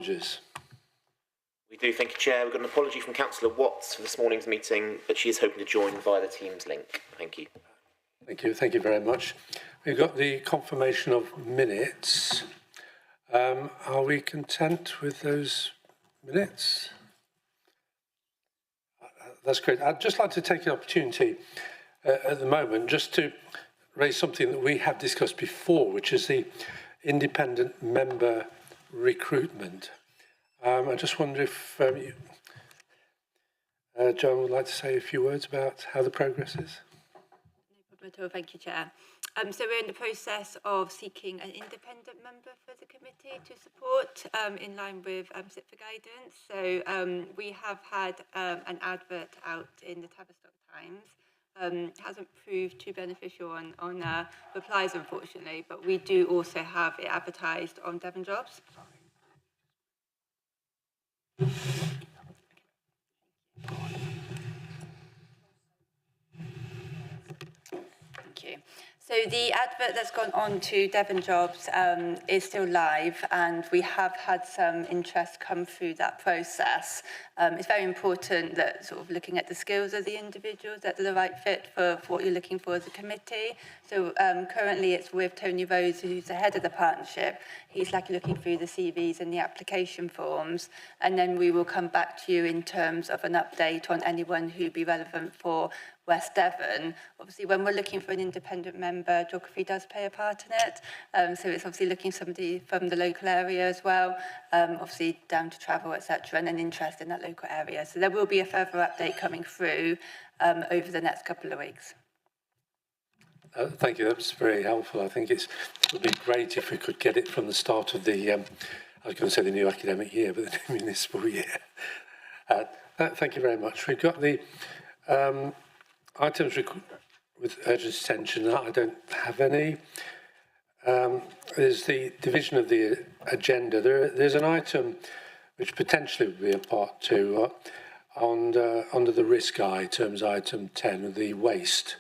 We do, thank you, Chair. We've got an apology from Councillor Watts for this morning's meeting, but she is hoping to join via the Teams link. Thank you. Thank you very much. We've got the confirmation of minutes. Are we content with those minutes? That's great. I'd just like to take an opportunity at the moment just to raise something that we have discussed before, which is the independent member recruitment. I just wonder if Joan would like to say a few words about how the progress is. No problem at all, thank you, Chair. So we're in the process of seeking an independent member for the committee to support in line with SIP for guidance. So we have had an advert out in the Tavistock Times. Hasn't proved too beneficial on replies, unfortunately, but we do also have it advertised on Devon Jobs. Thank you. So the advert that's gone on to Devon Jobs is still live, and we have had some interest come through that process. It's very important that sort of looking at the skills of the individuals, that they're the right fit for what you're looking for as a committee. So currently it's with Tony Rose, who's the head of the partnership. He's looking through the CVs and the application forms, and then we will come back to you in terms of an update on anyone who'd be relevant for West Devon. Obviously, when we're looking for an independent member, geography does play a part in it. So it's obviously looking for somebody from the local area as well, obviously down to travel, etc., and an interest in that local area. So there will be a further update coming through over the next couple of weeks. Thank you, that's very helpful. I think it would be great if we could get it from the start of the, I was going to say the new academic year, but the new municipal year. Thank you very much. We've got the items with urgent attention. I don't have any. There's the division of the agenda. There's an item which potentially would be a part 2 under the risk items, item 10, the waste.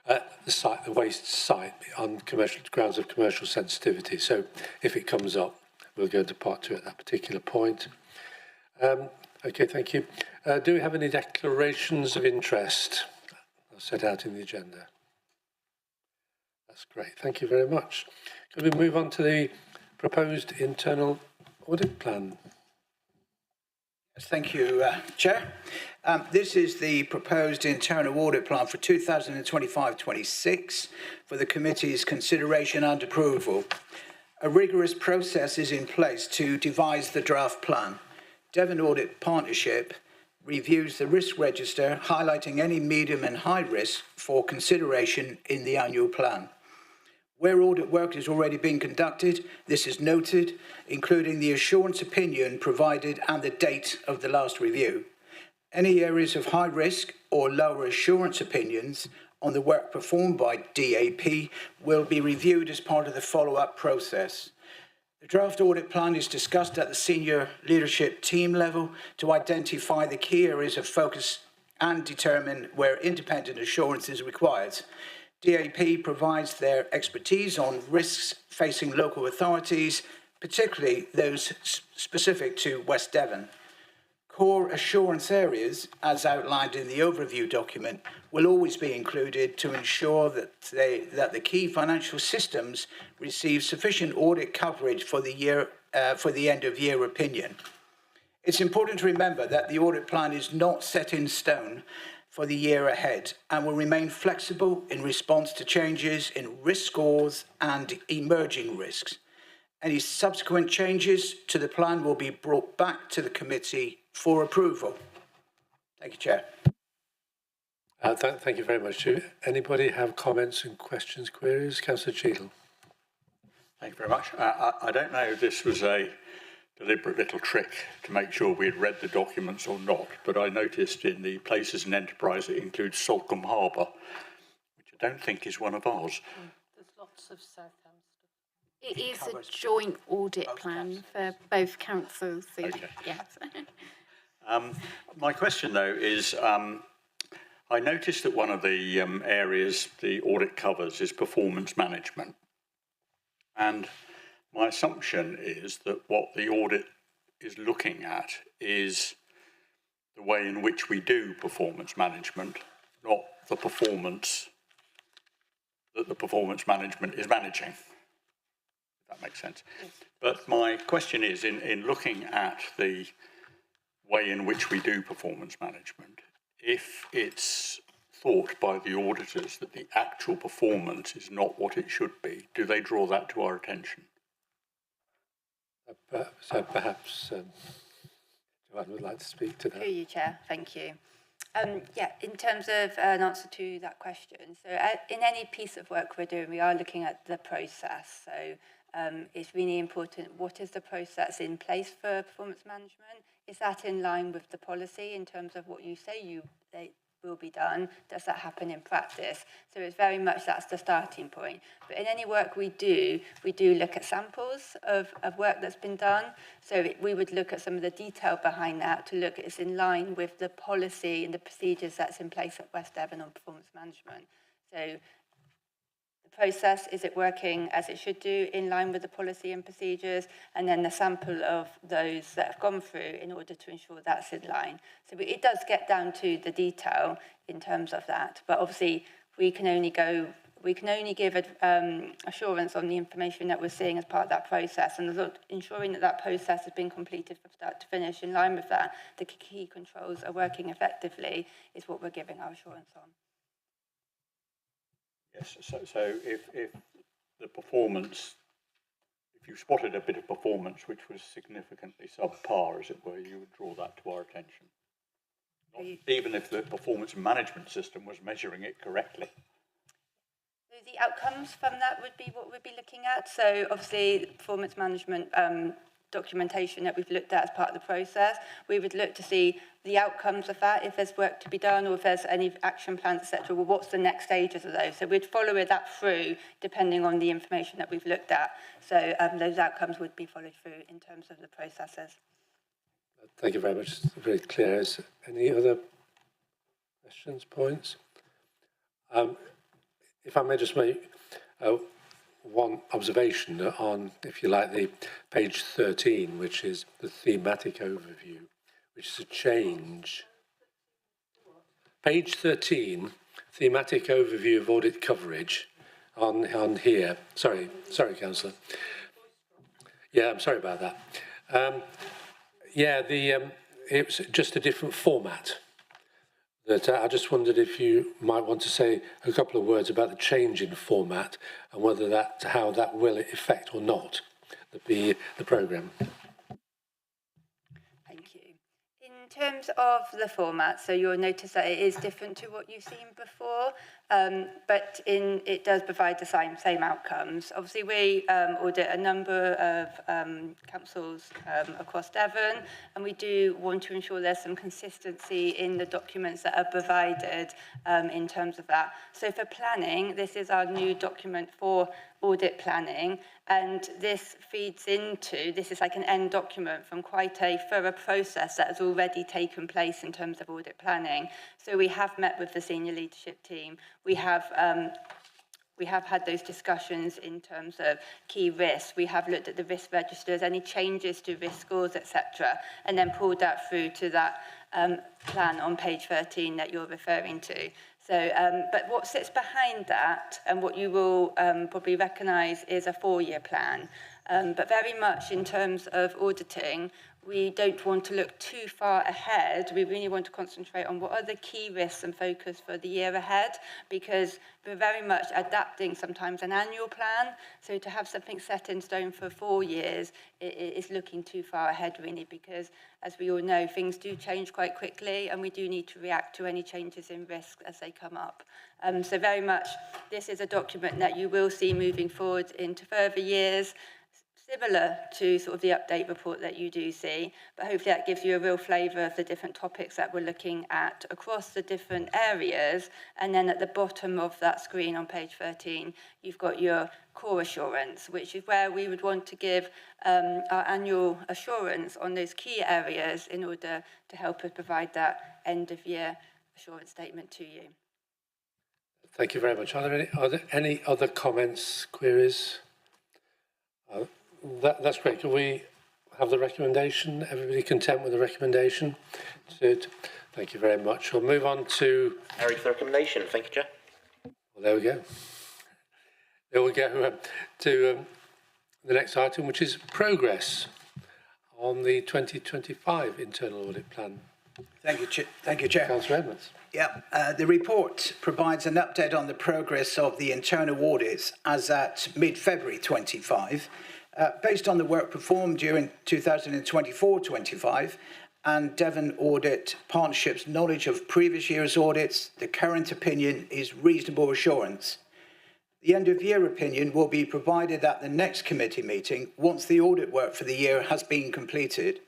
The waste site on commercial grounds of commercial sensitivity. So if it comes up, we'll go to part 2 at that particular point. Okay, thank you. Do we have any declarations of interest set out in the agenda? That's great. Thank you very much. Can we move on to the proposed internal audit plan? Yes, thank you, Chair. This is the proposed internal audit plan for 2025-26 for the committee's consideration and approval. A rigorous process is in place to devise the draft plan. Devon Audit Partnership reviews the risk register, highlighting any medium and high risk for consideration in the annual plan. Where audit work has already been conducted, this is noted, including the assurance opinion provided and the date of the last review. Any areas of high risk or lower assurance opinions on the work performed by DAP will be reviewed as part of the follow-up process. The draft audit plan is discussed at the senior leadership team level to identify the key areas of focus and determine where independent assurance is required. DAP provides their expertise on risks facing local authorities, particularly those specific to West Devon. Core assurance areas, as outlined in the overview document, will always be included to ensure that the key financial systems receive sufficient audit coverage for the end of year opinion. It's important to remember that the audit plan is not set in stone for the year ahead and will remain flexible in response to changes in risk scores and emerging risks. Any subsequent changes to the plan will be brought back to the committee for approval. Thank you, Chair. Thank you very much. Do anybody have comments and questions, queries? Councillor Cheadle. Thank you very much. I don't know if this was a deliberate little trick to make sure we had read the documents or not, but I noticed in the Places and Enterprise it includes Salcombe Harbour, which I don't think is one of ours. There's lots of Southampton. It is a joint audit plan for both councils. So okay. Yes. My question, though, is I noticed that one of the areas the audit covers is performance management. And my assumption is that what the audit is looking at is the way in which we do performance management, not the performance that the performance management is managing, if that makes sense. Yes. But my question is, in looking at the way in which we do performance management, if it's thought by the auditors that the actual performance is not what it should be, do they draw that to our attention? So perhaps Joanne would like to speak to that. Through you, Chair. Thank you. Yeah, in terms of an answer to that question, so in any piece of work we're doing, we are looking at the process. So it's really important, what is the process in place for performance management? Is that in line with the policy in terms of what you say they will be done? Does that happen in practice? So it's very much that's the starting point. But in any work we do look at samples of work that's been done. So we would look at some of the detail behind that to look at it's in line with the policy and the procedures that's in place at West Devon on performance management. So the process, is it working as it should do in line with the policy and procedures? And then the sample of those that have gone through in order to ensure that's in line. So it does get down to the detail in terms of that. But obviously, we can only give assurance on the information that we're seeing as part of that process, and ensuring that that process has been completed from start to finish in line with that, the key controls are working effectively, is what we're giving our assurance on. Yes, so if the performance, if you spotted a bit of performance which was significantly subpar, as it were, you would draw that to our attention. Even if the performance management system was measuring it correctly. So the outcomes from that would be what we'd be looking at. So obviously, the performance management documentation that we've looked at as part of the process, we would look to see the outcomes of that, if there's work to be done or if there's any action plans, etc. Well, what's the next stages of those? So we'd follow that through depending on the information that we've looked at. So those outcomes would be followed through in terms of the processes. Thank you very much. It's very clear. Is any other questions, points? If I may just make one observation on, if you like, the page 13, which is the thematic overview, which is a change. Page 13, thematic overview of audit coverage on here. Sorry, Councillor. Yeah, I'm sorry about that. It was just a different format. That I just wondered if you might want to say a couple of words about the change in format and whether how that will affect or not the programme. Thank you. In terms of the format, so you'll notice that it is different to what you've seen before, but it does provide the same outcomes. Obviously, we audit a number of councils across Devon, and we do want to ensure there's some consistency in the documents that are provided in terms of that. So for planning, this is our new document for audit planning, and this feeds into, this is like an end document from quite a thorough process that has already taken place in terms of audit planning. So we have met with the senior leadership team. We have had those discussions in terms of key risks. We have looked at the risk registers, any changes to risk scores, etc., and then pulled that through to that plan on page 13 that you're referring to. So, but what sits behind that, and what you will probably recognise, is a 4-year plan. But very much in terms of auditing, we don't want to look too far ahead. We really want to concentrate on what are the key risks and focus for the year ahead, because we're very much adapting sometimes an annual plan. So to have something set in stone for 4 years, it is looking too far ahead really, because as we all know, things do change quite quickly, and we do need to react to any changes in risk as they come up. So very much, this is a document that you will see moving forward into further years, similar to sort of the update report that you do see, but hopefully that gives you a real flavour of the different topics that we're looking at across the different areas. And then at the bottom of that screen on page 13, you've got your core assurance, which is where we would want to give our annual assurance on those key areas in order to help us provide that end of year assurance statement to you. Thank you very much. Are there any other comments, queries? That's great. Can we have the recommendation? Everybody content with the recommendation? Good. Thank you very much. We'll move on to... Carried for the recommendation. Thank you, Chair. Well, there we go. There we go to the next item, which is progress on the 2025 internal audit plan. Thank you, Chair. Councillor Edmonds. Yeah, the report provides an update on the progress of the internal audits as at mid-February 25, based on the work performed during 2024-25 and Devon Audit Partnership's knowledge of previous year's audits. The current opinion is reasonable assurance. The end-of-year opinion will be provided at the next committee meeting once the audit work for the year has been completed.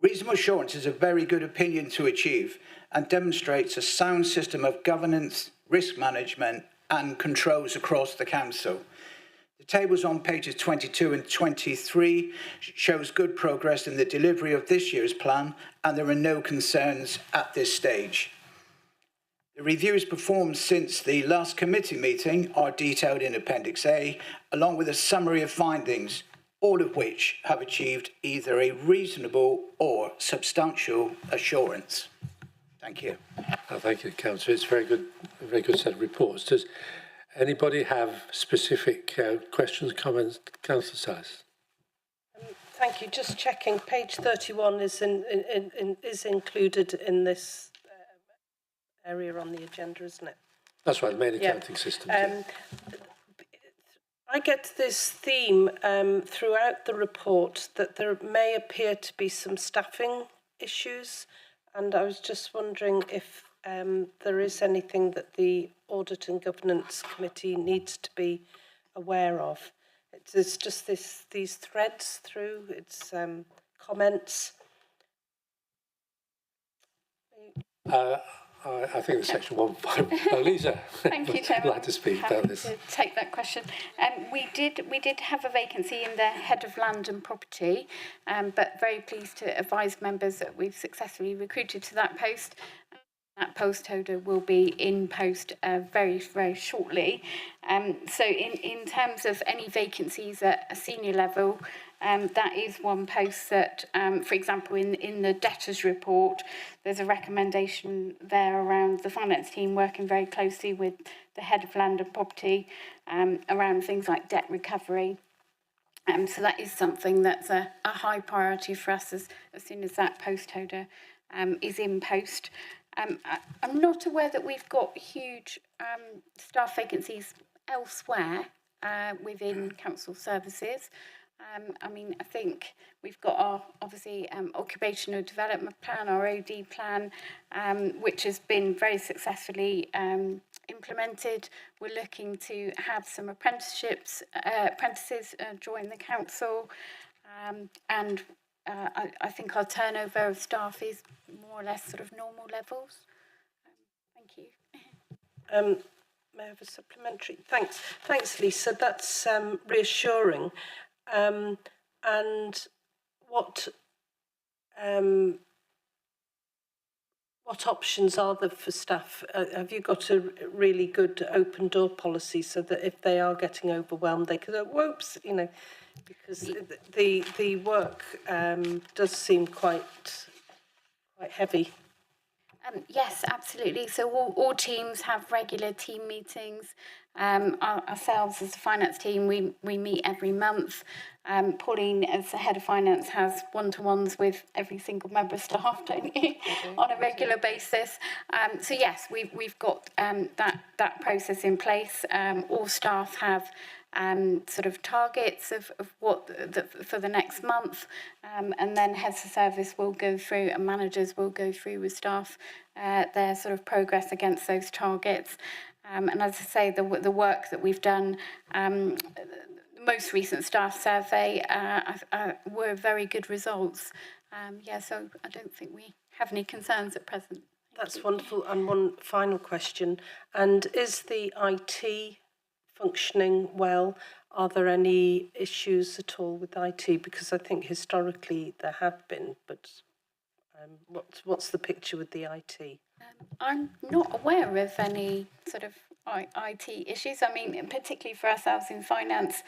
Reasonable assurance is a very good opinion to achieve and demonstrates a sound system of governance, risk management and controls across the council. The tables on pages 22 and 23 shows good progress in the delivery of this year's plan, and there are no concerns at this stage. The reviews performed since the last committee meeting are detailed in Appendix A, along with a summary of findings, all of which have achieved either a reasonable or substantial assurance. Thank you. Thank you, Councillor. It's a very good set of reports. Does anybody have specific questions, comments? Councillor Silas. Thank you. Just checking, page 31 is included in this area on the agenda, isn't it? That's right, the main accounting system. I get this theme throughout the report that there may appear to be some staffing issues, and I was just wondering if there is anything that the Audit and Governance Committee needs to be aware of. It's just these threads through its comments. I think it's section 1.5. Lisa, Thank you, Chairman. I'd like to speak about this. To take that question. We did have a vacancy in the head of land and property, but very pleased to advise members that we've successfully recruited to that post. That post holder will be in post very, very shortly. So in terms of any vacancies at a senior level, that is one post that, for example, in the debtors report, there's a recommendation there around the finance team working very closely with the head of land and property around things like debt recovery. So that is something that's a high priority for us as soon as that post holder is in post. I'm not aware that we've got huge staff vacancies elsewhere within council services. I mean, I think we've got our, obviously, occupational development plan, our OD plan, which has been very successfully implemented. We're looking to have some apprentices join the council, and I think our turnover of staff is more or less sort of normal levels. Thank you. May I have a supplementary? Thanks, Lisa. That's reassuring. And what options are there for staff? Have you got a really good open door policy so that if they are getting overwhelmed, they can go, whoops, you know, because the work does seem quite heavy. Yes, absolutely. So all teams have regular team meetings. Ourselves as a finance team, we meet every month. Pauline, as the head of finance, has one-to-ones with every single member of staff, don't you, on a regular basis. So yes, we've got that process in place. All staff have sort of targets of what for the next month, and then heads of service will go through and managers will go through with staff their sort of progress against those targets. And as I say, the work that we've done, the most recent staff survey were very good results. Yeah, so I don't think we have any concerns at present. That's wonderful. And one final question. And is the IT functioning well? Are there any issues at all with IT? Because I think historically there have been, but what's the picture with the IT? I'm not aware of any sort of IT issues. I mean, particularly for ourselves in finance,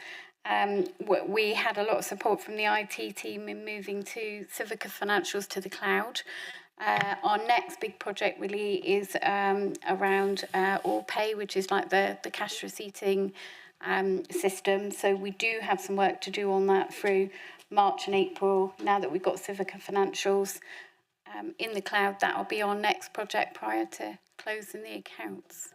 We had a lot of support from the IT team in moving to Civica Financials to the cloud. Our next big project really is around All Pay, which is like the cash receipting system. So we do have some work to do on that through March and April. Now that we've got Civica Financials in the cloud, that'll be our next project prior to closing the accounts.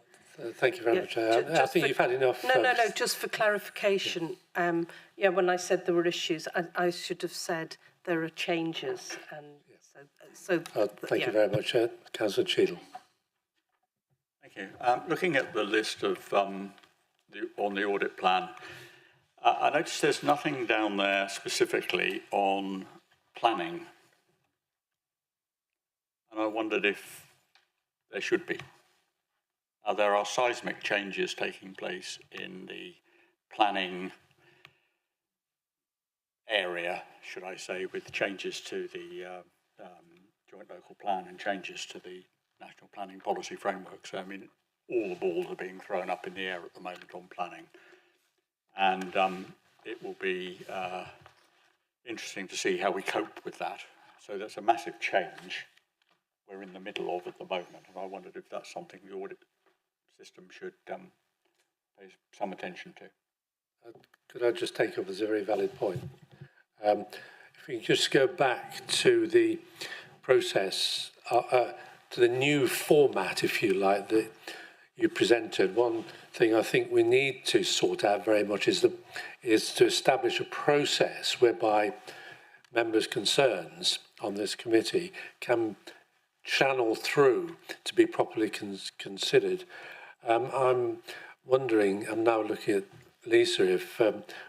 Thank you very much. I think you've had enough. No, just for clarification. Yeah, when I said there were issues, I should have said there are changes. And thank you very much, Councillor Cheadle. Thank you. Looking at the list of on the audit plan, I noticed there's nothing down there specifically on planning. And I wondered if there should be. There are seismic changes taking place in the planning area, should I say, with changes to the joint local plan and changes to the national planning policy framework. So, I mean, all the balls are being thrown up in the air at the moment on planning. And it will be interesting to see how we cope with that. So that's a massive change we're in the middle of at the moment. And I wondered if that's something the audit system should pay some attention to. Could I just take up as a very valid point? If we just go back to the process, to the new format, if you like, that you presented, one thing I think we need to sort out very much is to establish a process whereby members' concerns on this committee can channel through to be properly considered. I'm wondering, I'm now looking at Lisa, if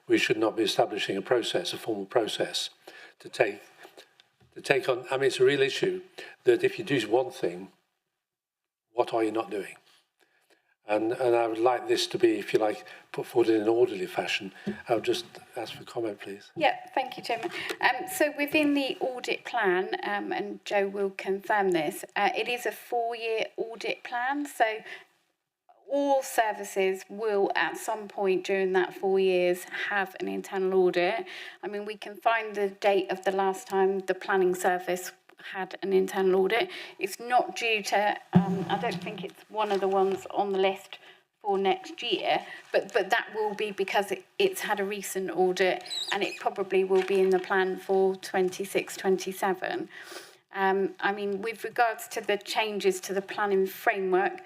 we should not be establishing a process, a formal process, to take on. I mean, it's a real issue that if you do one thing, what are you not doing? And I would like this to be, if you like, put forward in an orderly fashion. I would just ask for comment, please. Yeah, thank you, Chairman. So within the audit plan, and Joe will confirm this, it is a 4-year audit plan. So all services will at some point during that 4 years have an internal audit. I mean, we can find the date of the last time the planning service had an internal audit. It's not due to, I don't think it's one of the ones on the list for next year, but that will be because it's had a recent audit, and it probably will be in the plan for 26-27. I mean, with regards to the changes to the planning framework,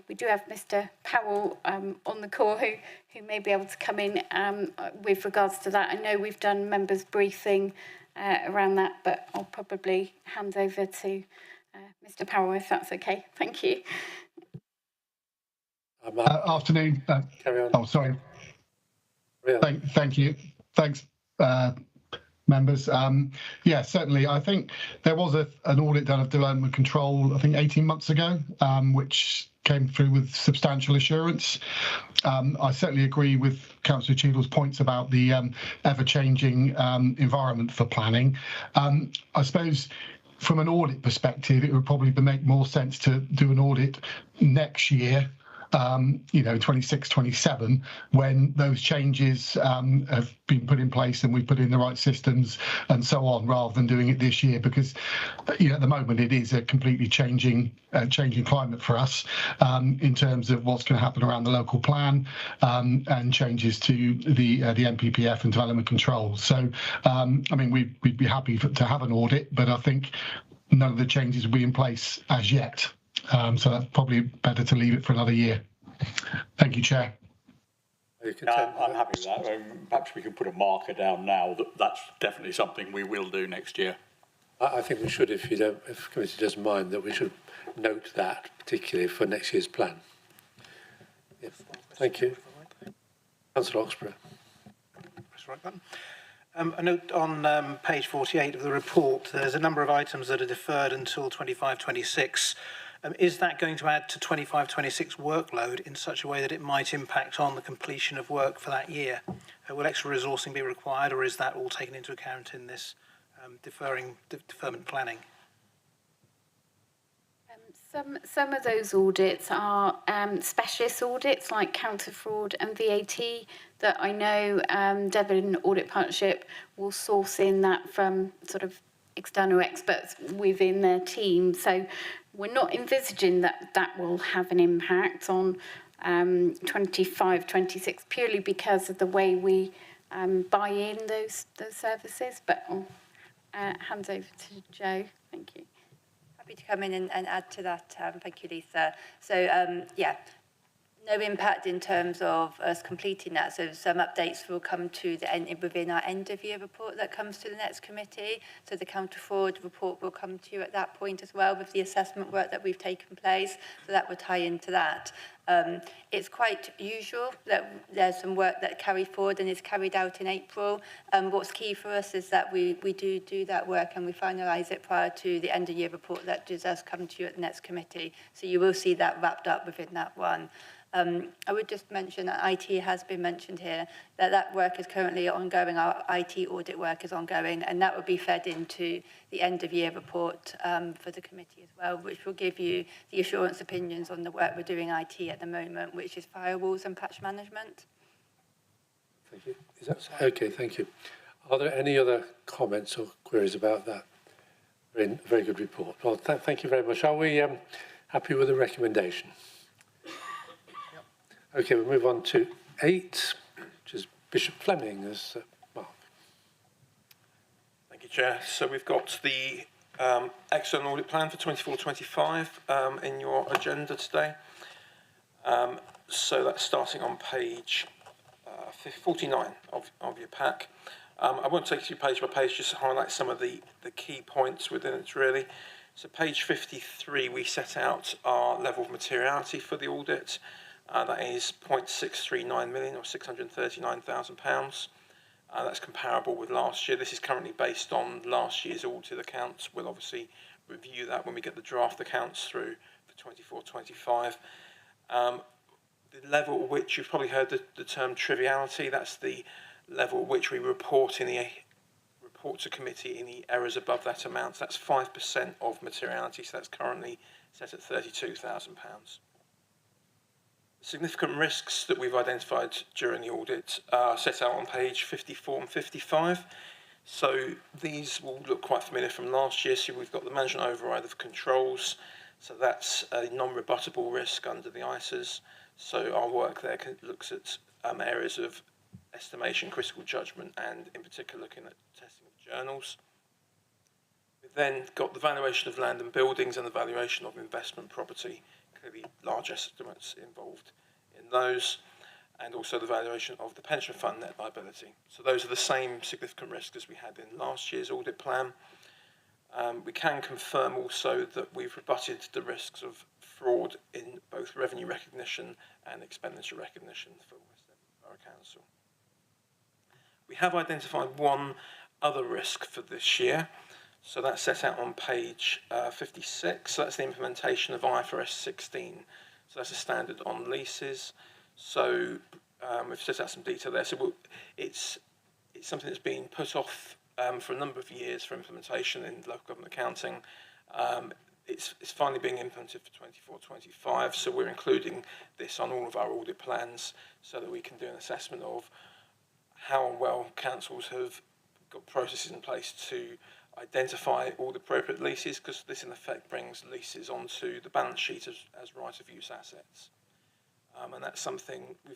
we do have Mr. Powell on the call who may be able to come in with regards to that. I know we've done members' briefing around that, but I'll probably hand over to Mr. Powell if that's okay. Thank you. Afternoon. Carry on. Oh, sorry. Thank you. Thanks, members. Yeah, certainly. I think there was an audit done of development control, I think 18 months ago, which came through with substantial assurance. I certainly agree with Councillor Cheadle's points about the ever-changing environment for planning. I suppose from an audit perspective, it would probably make more sense to do an audit next year, 26, 27, when those changes have been put in place and we put in the right systems and so on, rather than doing it this year, because at the moment it is a completely changing climate for us in terms of what's going to happen around the local plan and changes to the NPPF and development control. So, I mean, we'd be happy to have an audit, but I think none of the changes will be in place as yet. So that's probably better to leave it for another year. Thank you, Chair. I'm happy with that. Perhaps we can put a marker down now that that's definitely something we will do next year. I think we should, if the committee doesn't mind, that we should note that, particularly for next year's plan. Yes. Thank you. Councillor Oxborough. Press the right button. I note on page 48 of the report, there's a number of items that are deferred until 25-26. Is that going to add to 25-26 workload in such a way that it might impact on the completion of work for that year? Will extra resourcing be required, or is that all taken into account in this deferment planning? Some of those audits are specialist audits like counter fraud and VAT that I know Devon Audit Partnership will source in that from sort of external experts within their team. So we're not envisaging that will have an impact on 25-26 purely because of the way we buy in those services. But I'll hand over to Jo. Thank you. Happy to come in and add to that. Thank you, Lisa. So, yeah, no impact in terms of us completing that. So some updates will come to the end within our end-of-year report that comes to the next committee. So the counter-fraud report will come to you at that point as well with the assessment work that we've taken place. So that will tie into that. It's quite usual that there's some work that carries forward and is carried out in April. What's key for us is that we do that work and we finalise it prior to the end-of-year report that does come to you at the next committee. So you will see that wrapped up within that one. I would just mention that IT has been mentioned here, that work is currently ongoing. Our IT audit work is ongoing, and that will be fed into the end-of-year report for the committee as well, which will give you the assurance opinions on the work we're doing IT at the moment, which is firewalls and patch management. Thank you. Is that okay? Thank you. Are there any other comments or queries about that? Very good report. Well, thank you very much. Are we happy with the recommendation? Okay, we'll move on to 8, which is Bishop Fleming as Mark. Thank you, Chair. So we've got the external audit plan for 24-25 in your agenda today. So that's starting on page 49 of your pack. I won't take you page by page, just to highlight some of the key points within it, really. So page 53, we set out our level of materiality for the audit. That is 0.639 million or £639,000. That's comparable with last year. This is currently based on last year's audited accounts. We'll obviously review that when we get the draft accounts through for 24-25. The level at which you've probably heard the term triviality, that's the level at which we report to committee any errors above that amount. So that's 5% of materiality, so that's currently set at £32,000. Significant risks that we've identified during the audit are set out on page 54 and 55. So these will look quite familiar from last year. So we've got the management override of controls. So that's a non-rebuttable risk under the ISAs. So our work there looks at areas of estimation, critical judgment, and in particular looking at testing of journals. We've then got the valuation of land and buildings and the valuation of investment property. Clearly large estimates involved in those, and also the valuation of the pension fund net liability. So those are the same significant risks as we had in last year's audit plan. We can confirm also that we've rebutted the risks of fraud in both revenue recognition and expenditure recognition for West Devon Borough Council. We have identified one other risk for this year. So that's set out on page 56. So that's the implementation of IFRS 16. So that's a standard on leases. So we've set out some detail there. So it's something that's been put off for a number of years for implementation in local government accounting. It's finally being implemented for 24-25. So we're including this on all of our audit plans so that we can do an assessment of how well councils have got processes in place to identify all the appropriate leases, because this in effect brings leases onto the balance sheet as right of use assets. And that's something we're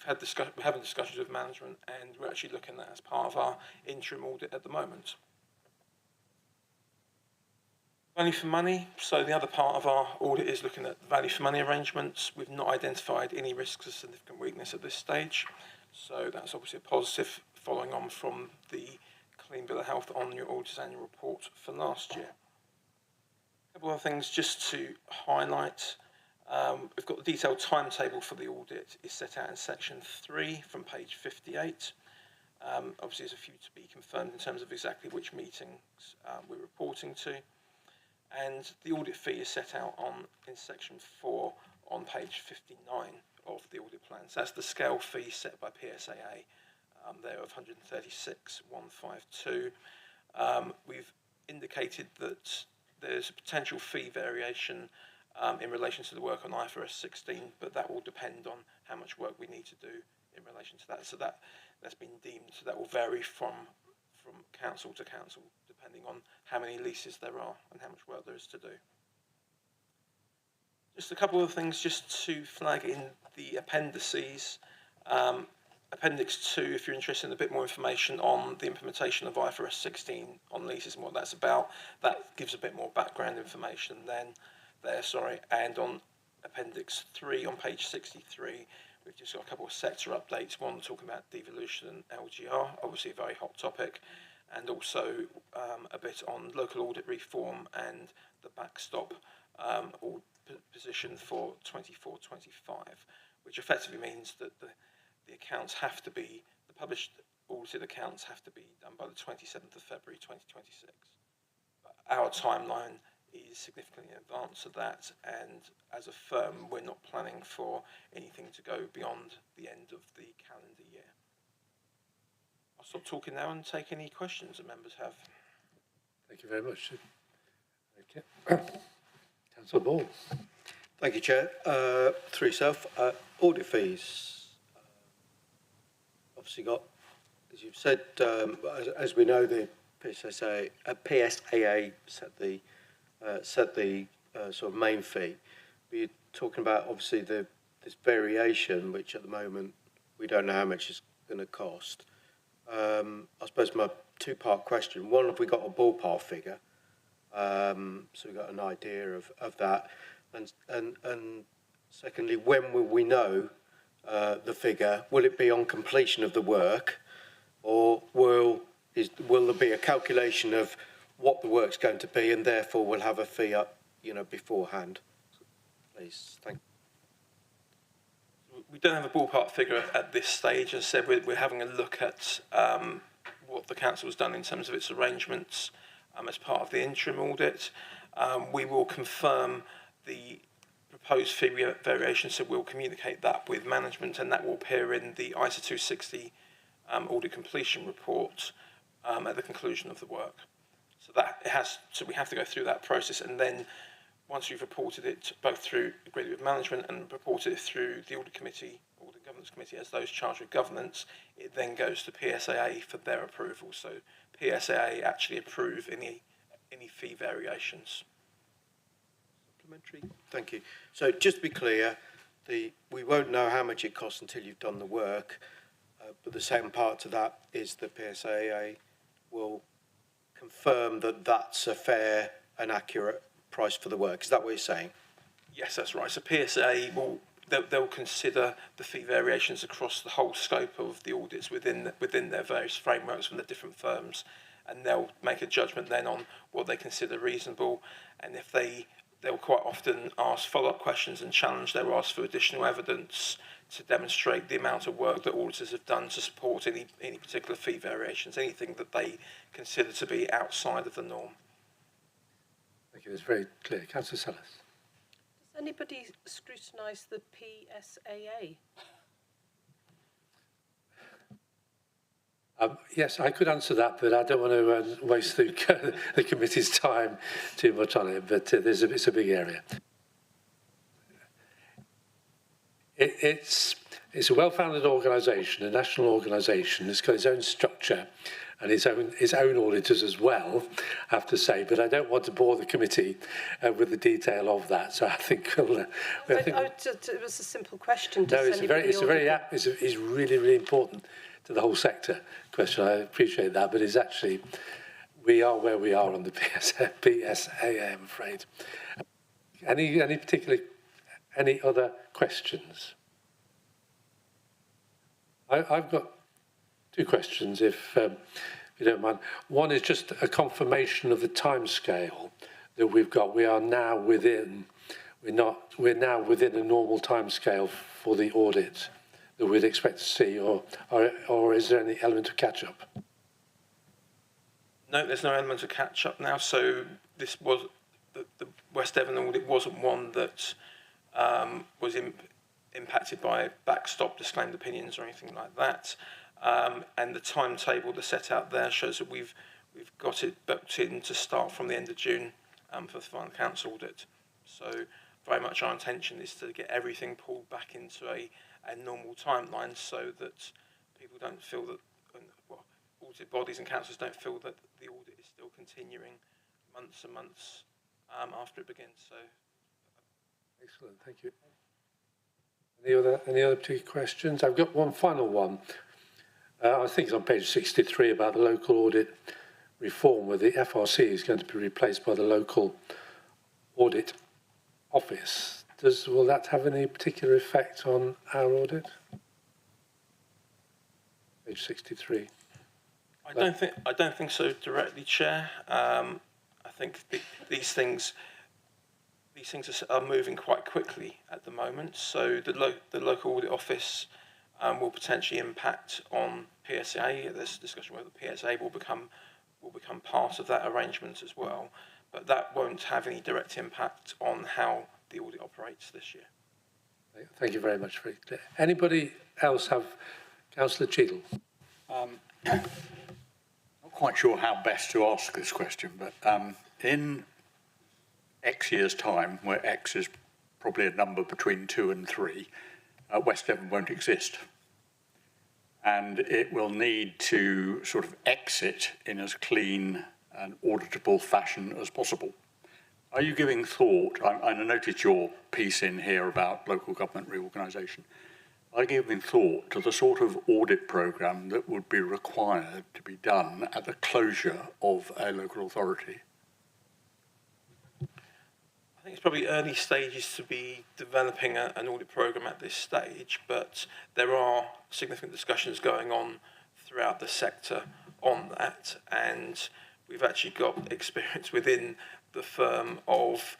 having discussions with management, and we're actually looking at that as part of our interim audit at the moment. Value for money. So the other part of our audit is looking at value for money arrangements. We've not identified any risks of significant weakness at this stage. So that's obviously a positive following on from the Clean Bill of Health on your auditor's annual report for last year. A couple of things just to highlight. We've got the detailed timetable for the audit is set out in section 3 from page 58. Obviously there's a few to be confirmed in terms of exactly which meetings we're reporting to. And the audit fee is set out in section 4 on page 59 of the audit plan. So that's the scale fee set by PSAA. There of 136,152. We've indicated that there's a potential fee variation in relation to the work on IFRS 16, but that will depend on how much work we need to do in relation to that. So that's been deemed, so that will vary from council to council, depending on how many leases there are and how much work there is to do. Just a couple of things just to flag in the appendices. Appendix 2, if you're interested in a bit more information on the implementation of IFRS 16 on leases and what that's about, that gives a bit more background information and on Appendix 3 on page 63, we've just got a couple of sector updates, one talking about devolution and LGR, obviously a very hot topic, and also a bit on local audit reform and the backstop position for 24-25, which effectively means that the accounts have to be, the published audited accounts have to be done by the 27th of February 2026. But our timeline is significantly in advance of that, and as a firm we're not planning for anything to go beyond the end of the calendar year. I'll stop talking now and take any questions that members have. Thank you very much. Okay. Councillor Ball. Thank you, Chair. Through yourself, audit fees. Obviously got, as you've said, as we know, the PSAA set the sort of main fee. But you're talking about obviously this variation, which at the moment we don't know how much it's going to cost. I suppose my two-part question. One, have we got a ballpark figure? So we've got an idea of that. And secondly, when will we know the figure? Will it be on completion of the work, or will there be a calculation of what the work's going to be, and therefore we'll have a fee up, beforehand? Please, thank you. We don't have a ballpark figure at this stage. As I said, we're having a look at what the council has done in terms of its arrangements as part of the interim audit. We will confirm the proposed fee variation, so we'll communicate that with management, and that will appear in the ISA 260 audit completion report at the conclusion of the work. So we have to go through that process, and then once we've reported it both through agreed with management and reported it through the audit committee, audit governance committee as those charged with governance, it then goes to PSAA for their approval. So PSAA actually approve any fee variations. Supplementary. Thank you. So just to be clear, we won't know how much it costs until you've done the work, but the second part to that is the PSAA will confirm that that's a fair and accurate price for the work. Is that what you're saying? Yes, that's right. So PSAA they'll consider the fee variations across the whole scope of the audits within their various frameworks from the different firms, and they'll make a judgment then on what they consider reasonable, and if they'll quite often ask follow-up questions and challenge their ask for additional evidence to demonstrate the amount of work that auditors have done to support any particular fee variations, anything that they consider to be outside of the norm. Thank you. It's very clear. Councillor Sellers. Does anybody scrutinise the PSAA? Yes, I could answer that, but I don't want to waste the committee's time too much on it. But it's a big area. It's a well-founded organisation, a national organisation. It's got its own structure and its own auditors as well, I have to say. But I don't want to bore the committee with the detail of that. So I think it was a simple question. No, it's really, really important to the whole sector question. I appreciate that, but it's actually, we are where we are on the PSAA, I'm afraid. Any other questions? I've got two questions, if you don't mind. One is just a confirmation of the timescale that we've got. We're now within a normal timescale for the audit that we'd expect to see, or is there any element of catch-up? No, there's no element of catch-up now. So this was the West Devon audit wasn't one that was impacted by backstop disclaimed opinions or anything like that. And the timetable that's set out there shows that we've got it booked in to start from the end of June for the final accounts audit. So very much our intention is to get everything pulled back into a normal timeline so that people don't feel that, well, audit bodies and councils don't feel that the audit is still continuing months and months after it begins. So, excellent, thank you. Any other particular questions? I've got one final one. I think it's on page 63 about the local audit reform, where the FRC is going to be replaced by the local audit office. Will that have any particular effect on our audit? Page 63. I don't think so directly, Chair. I think these things are moving quite quickly at the moment. So the local audit office will potentially impact on PSA. There's discussion whether the PSA will become part of that arrangement as well. But that won't have any direct impact on how the audit operates this year. Thank you very much. Very clear. Anybody else have? Councillor Cheadle. Not quite sure how best to ask this question, but in X years' time, where X is probably a number between 2 and 3, West Devon won't exist. And it will need to sort of exit in as clean and auditable fashion as possible. Are you giving thought, I noticed your piece in here about local government reorganisation, are you giving thought to the sort of audit programme that would be required to be done at the closure of a local authority? I think it's probably early stages to be developing an audit programme at this stage, but there are significant discussions going on throughout the sector on that, and we've actually got experience within the firm of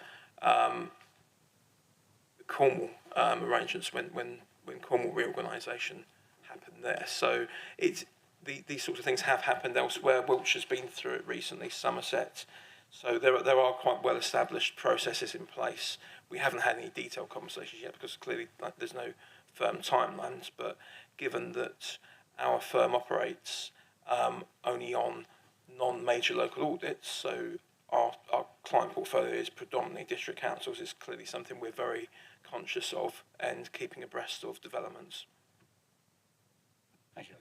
Cornwall arrangements when Cornwall reorganisation happened there. So these sorts of things have happened elsewhere. Wiltshire's been through it recently, Somerset. So there are quite well-established processes in place. We haven't had any detailed conversations yet because clearly there's no firm timelines, but given that our firm operates only on non-major local audits, so our client portfolio is predominantly district councils, is clearly something we're very conscious of and keeping abreast of developments. Thank you.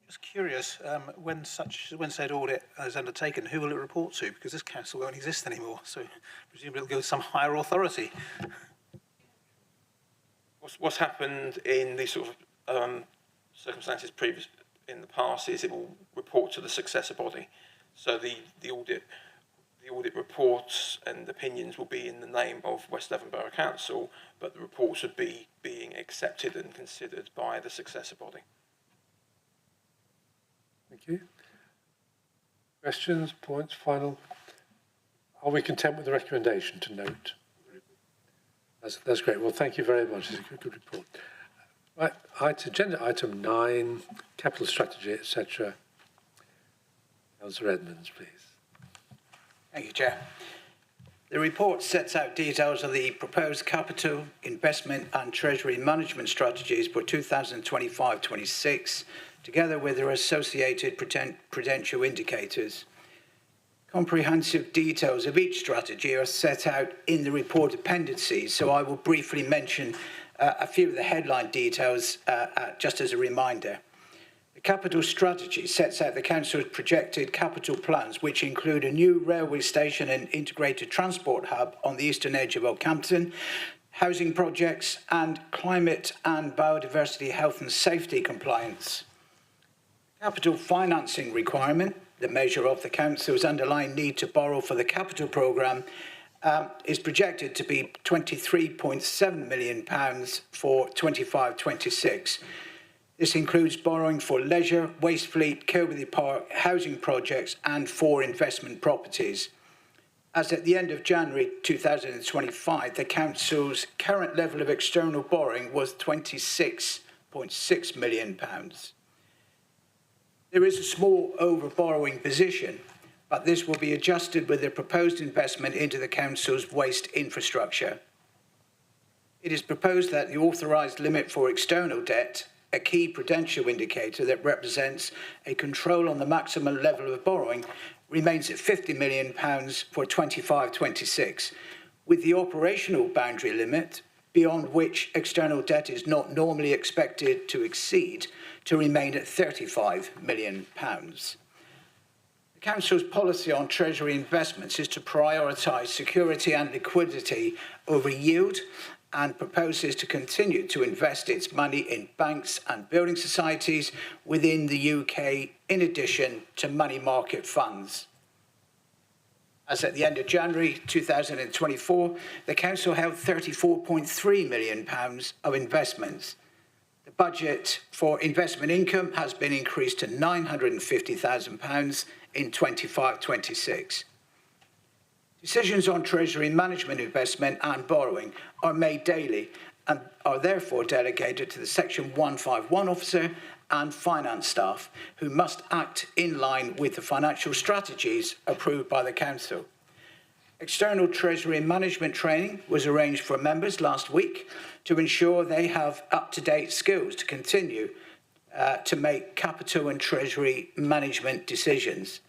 Just curious, when said audit is undertaken, who will it report to? Because this council won't exist anymore, so presumably it'll go to some higher authority. What's happened in these sort of circumstances previous in the past is it will report to the successor body. So the audit reports and opinions will be in the name of West Devon Borough Council, but the reports would be being accepted and considered by the successor body. Thank you. Questions, points, final? Are we content with the recommendation to note? That's great. Well, thank you very much. It's a good report. Right, agenda item 9, capital strategy, etc. Councillor Edmonds, please. Thank you, Chair. The report sets out details of the proposed capital, investment and treasury management strategies for 2025-26, together with their associated prudential indicators. Comprehensive details of each strategy are set out in the report appendices, so I will briefly mention a few of the headline details just as a reminder. The capital strategy sets out the council's projected capital plans, which include a new railway station and integrated transport hub on the eastern edge of Oakhampton, housing projects and climate and biodiversity health and safety compliance. Capital financing requirement, the measure of the council's underlying need to borrow for the capital programme, is projected to be £23.7 million for 25-26. This includes borrowing for leisure, waste fleet, Kilberthy Park, housing projects and 4 investment properties. As at the end of January 2025, the council's current level of external borrowing was £26.6 million. There is a small over-borrowing position, but this will be adjusted with the proposed investment into the council's waste infrastructure. It is proposed that the authorised limit for external debt, a key prudential indicator that represents a control on the maximum level of borrowing, remains at £50 million for 25-26, with the operational boundary limit, beyond which external debt is not normally expected to exceed, to remain at £35 million. The Council's policy on Treasury investments is to prioritise security and liquidity over yield, and proposes to continue to invest its money in banks and building societies within the UK, in addition to money market funds. As at the end of January 2024, the Council held £34.3 million of investments. The budget for investment income has been increased to £950,000 in 25-26. Decisions on Treasury management, investment and borrowing are made daily and are therefore delegated to the Section 151 officer and finance staff, who must act in line with the financial strategies approved by the Council. External Treasury management training was arranged for members last week to ensure they have up-to-date skills to continue to make capital and Treasury management decisions.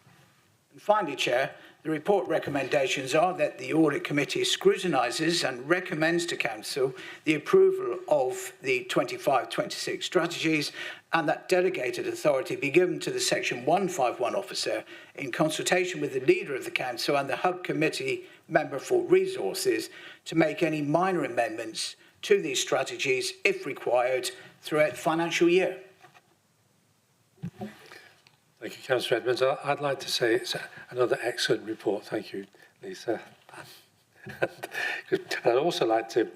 And finally, Chair, the report recommendations are that the Audit Committee scrutinises and recommends to Council the approval of the 25-26 strategies, and that delegated authority be given to the Section 151 officer in consultation with the Leader of the Council and the Hub Committee member for resources to make any minor amendments to these strategies if required throughout the financial year. Thank you, Councillor Edmonds. I'd like to say it's another excellent report. Thank you, Lisa. I'd also like to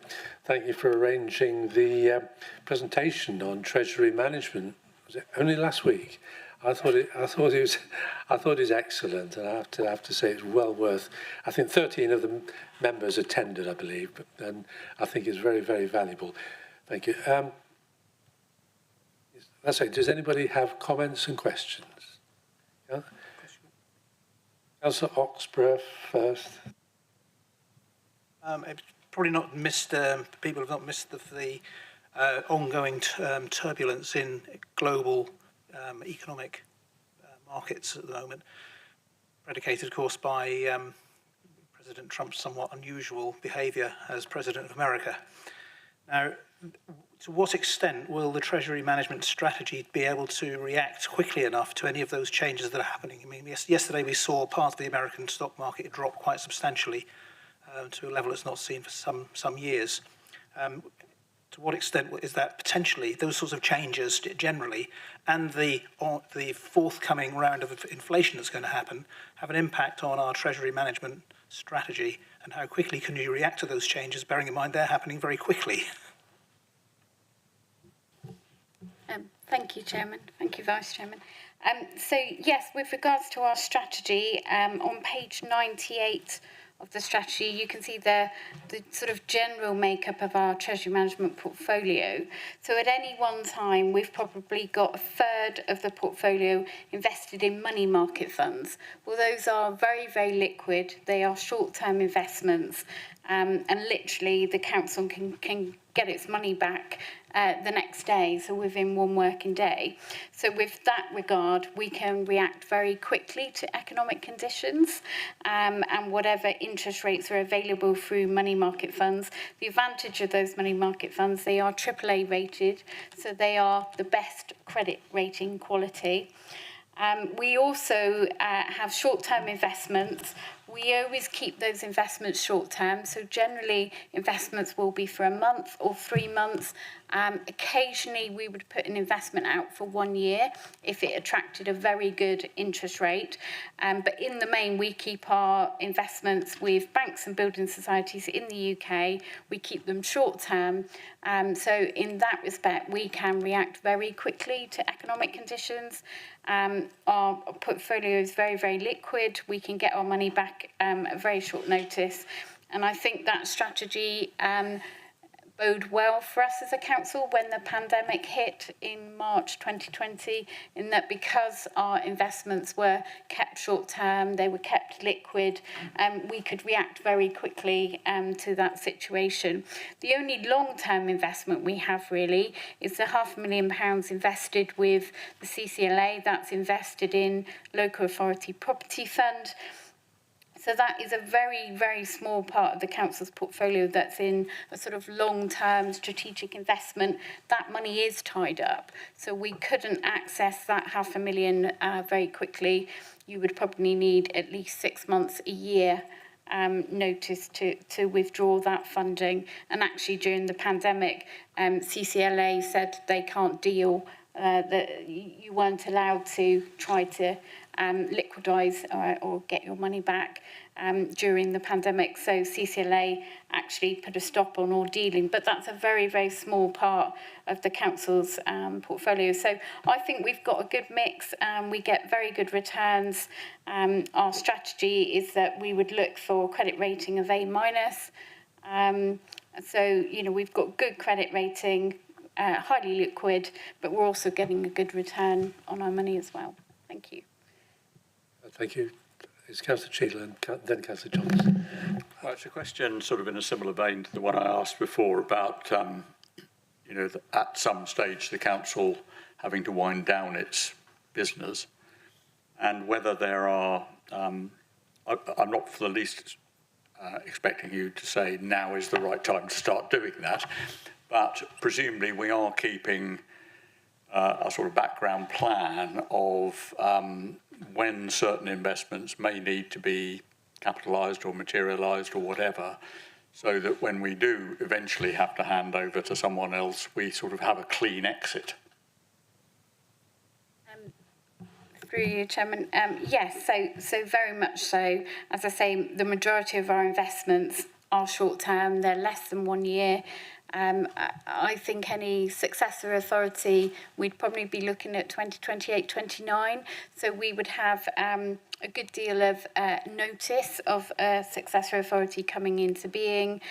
thank you for arranging the presentation on Treasury management. Was it only last week? I thought it was excellent, and I have to say it's well worth. I think 13 of the members attended, I believe, and I think it's very, very valuable. Thank you. That's it. Does anybody have comments and questions? Yeah? Councillor Oxborough first. It's probably not missed. People have not missed the ongoing turbulence in global economic markets at the moment, predicated, of course, by President Trump's somewhat unusual behaviour as President of America. Now, to what extent will the Treasury management strategy be able to react quickly enough to any of those changes that are happening? I mean, yesterday we saw part of the American stock market drop quite substantially to a level it's not seen for some years. To what extent is that potentially, those sorts of changes generally, and the forthcoming round of inflation that's going to happen, have an impact on our Treasury management strategy, and how quickly can you react to those changes, bearing in mind they're happening very quickly? Thank you, Chairman. Thank you, Vice Chairman. So, yes, with regards to our strategy, on page 98 of the strategy, you can see the sort of general makeup of our Treasury management portfolio. So at any one time, we've probably got a third of the portfolio invested in money market funds. Well, those are very, very liquid. They are short-term investments, and literally the council can get its money back the next day, so within one working day. So with that regard, we can react very quickly to economic conditions and whatever interest rates are available through money market funds. The advantage of those money market funds, they are AAA rated, so they are the best credit rating quality. We also have short-term investments. We always keep those investments short-term, so generally investments will be for a month or 3 months. Occasionally we would put an investment out for 1 year if it attracted a very good interest rate. But in the main, we keep our investments with banks and building societies in the UK. We keep them short-term. So in that respect, we can react very quickly to economic conditions. Our portfolio is very, very liquid. We can get our money back at very short notice. And I think that strategy bode well for us as a council when the pandemic hit in March 2020, in that because our investments were kept short term, they were kept liquid, we could react very quickly to that situation. The only long-term investment we have really is the £500,000 invested with the CCLA. That's invested in Local Authority Property Fund. So that is a very, very small part of the council's portfolio that's in a sort of long-term strategic investment. That money is tied up, so we couldn't access that £500,000 very quickly. You would probably need at least 6 months, a year notice to withdraw that funding. And actually during the pandemic, CCLA said they can't deal, that you weren't allowed to try to liquidise or get your money back during the pandemic. So CCLA actually put a stop on all dealing, but that's a very, very small part of the council's portfolio. So I think we've got a good mix. We get very good returns. Our strategy is that we would look for credit rating of A-. So, you know, we've got good credit rating, highly liquid, but we're also getting a good return on our money as well. Thank you. Thank you. It's Councillor Cheadle and then Councillor Johnson. Well, it's a question sort of in a similar vein to the one I asked before about, you know, at some stage the council having to wind down its business, and whether there are, I'm not for the least expecting you to say now is the right time to start doing that, but presumably we are keeping a sort of background plan of when certain investments may need to be capitalised or materialised or whatever, so that when we do eventually have to hand over to someone else, we sort of have a clean exit. Through you, Chairman. Yes, so very much so. As I say, the majority of our investments are short term, they're less than 1 year. I think any successor authority, we'd probably be looking at 2028, 29. So we would have a good deal of notice of a successor authority coming into being.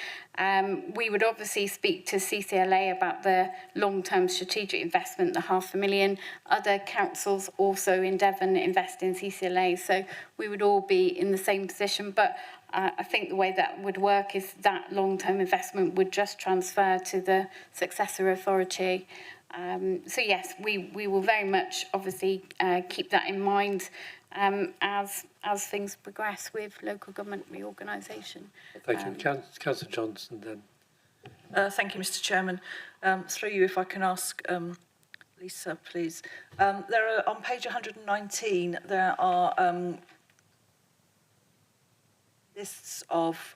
We would obviously speak to CCLA about the long-term strategic investment, the £500,000. Other councils also in Devon invest in CCLA, so we would all be in the same position. But I think the way that would work is that long-term investment would just transfer to the successor authority. So yes, we will very much obviously keep that in mind as things progress with local government reorganisation. Thank you. Councillor Johnson then. Thank you, Mr. Chairman. Through you, if I can ask Lisa, please. There are, on page 119, there are lists of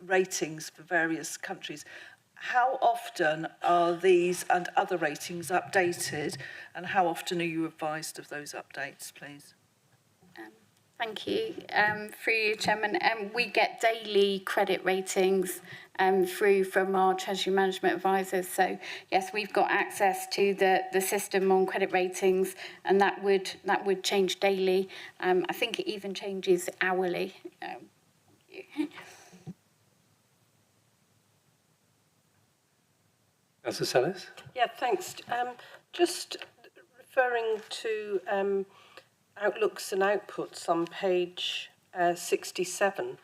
ratings for various countries. How often are these and other ratings updated, and how often are you advised of those updates, please? Thank you. Through you, Chairman. We get daily credit ratings through from our Treasury Management Advisors. So, yes, we've got access to the system on credit ratings, and that would change daily. I think it even changes hourly. Councillor Sellers? Yeah, thanks. Just referring to outlooks and outputs on page 67,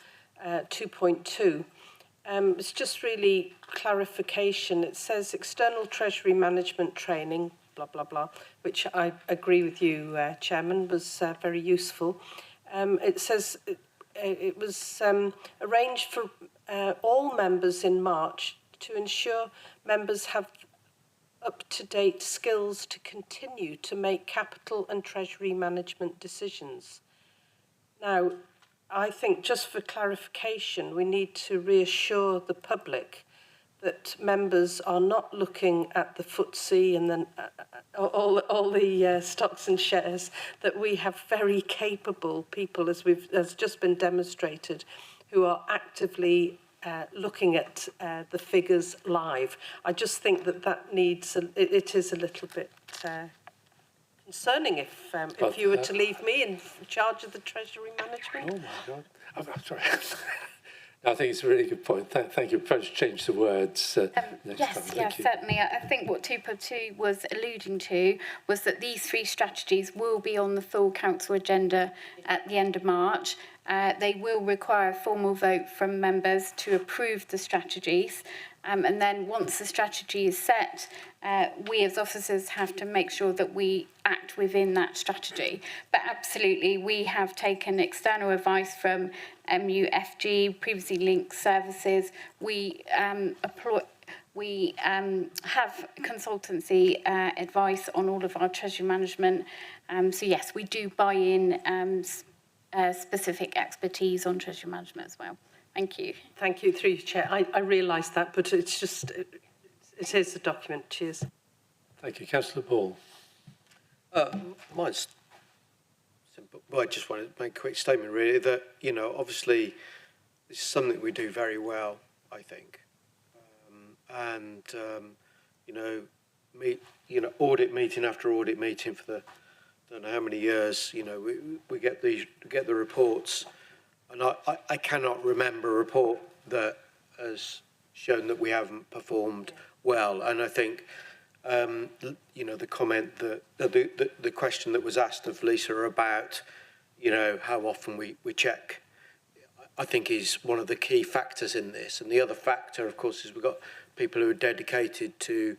2.2. It's just really clarification. It says external treasury management training, blah, blah, blah, which I agree with you, Chairman, was very useful. It says it was arranged for all members in March to ensure members have up-to-date skills to continue to make capital and treasury management decisions. Now, I think just for clarification, we need to reassure the public that members are not looking at the FTSE and then all the stocks and shares, that we have very capable people, as just been demonstrated, who are actively looking at the figures live. I just think that needs, it is a little bit concerning if you were to leave me in charge of the treasury management. Oh my God. I'm sorry. I think it's a really good point. Thank you. Perhaps change the words next yes, time. Thank yes, you. certainly. I think what 2.2 was alluding to was that these 3 strategies will be on the full council agenda at the end of March. They will require a formal vote from members to approve the strategies. And then once the strategy is set, we as officers have to make sure that we act within that strategy. But absolutely, we have taken external advice from MUFG, previously linked services. We have consultancy advice on all of our treasury management. So yes, we do buy in specific expertise on treasury management as well. Thank you. Thank you, through you, Chair. I realise that, but it's just, it is a document. Cheers. Thank you. Councillor Ball. Mine's simple. Well, I just want to make a quick statement, really, that, you know, obviously this is something we do very well, I think. Audit meeting after audit meeting for the, I don't know how many years, you know, we get the reports. And I cannot remember a report that has shown that we haven't performed well. And I think, you know, the comment that the question that was asked of Lisa about, you know, how often we check, I think is one of the key factors in this. And the other factor, of course, is we've got people who are dedicated to,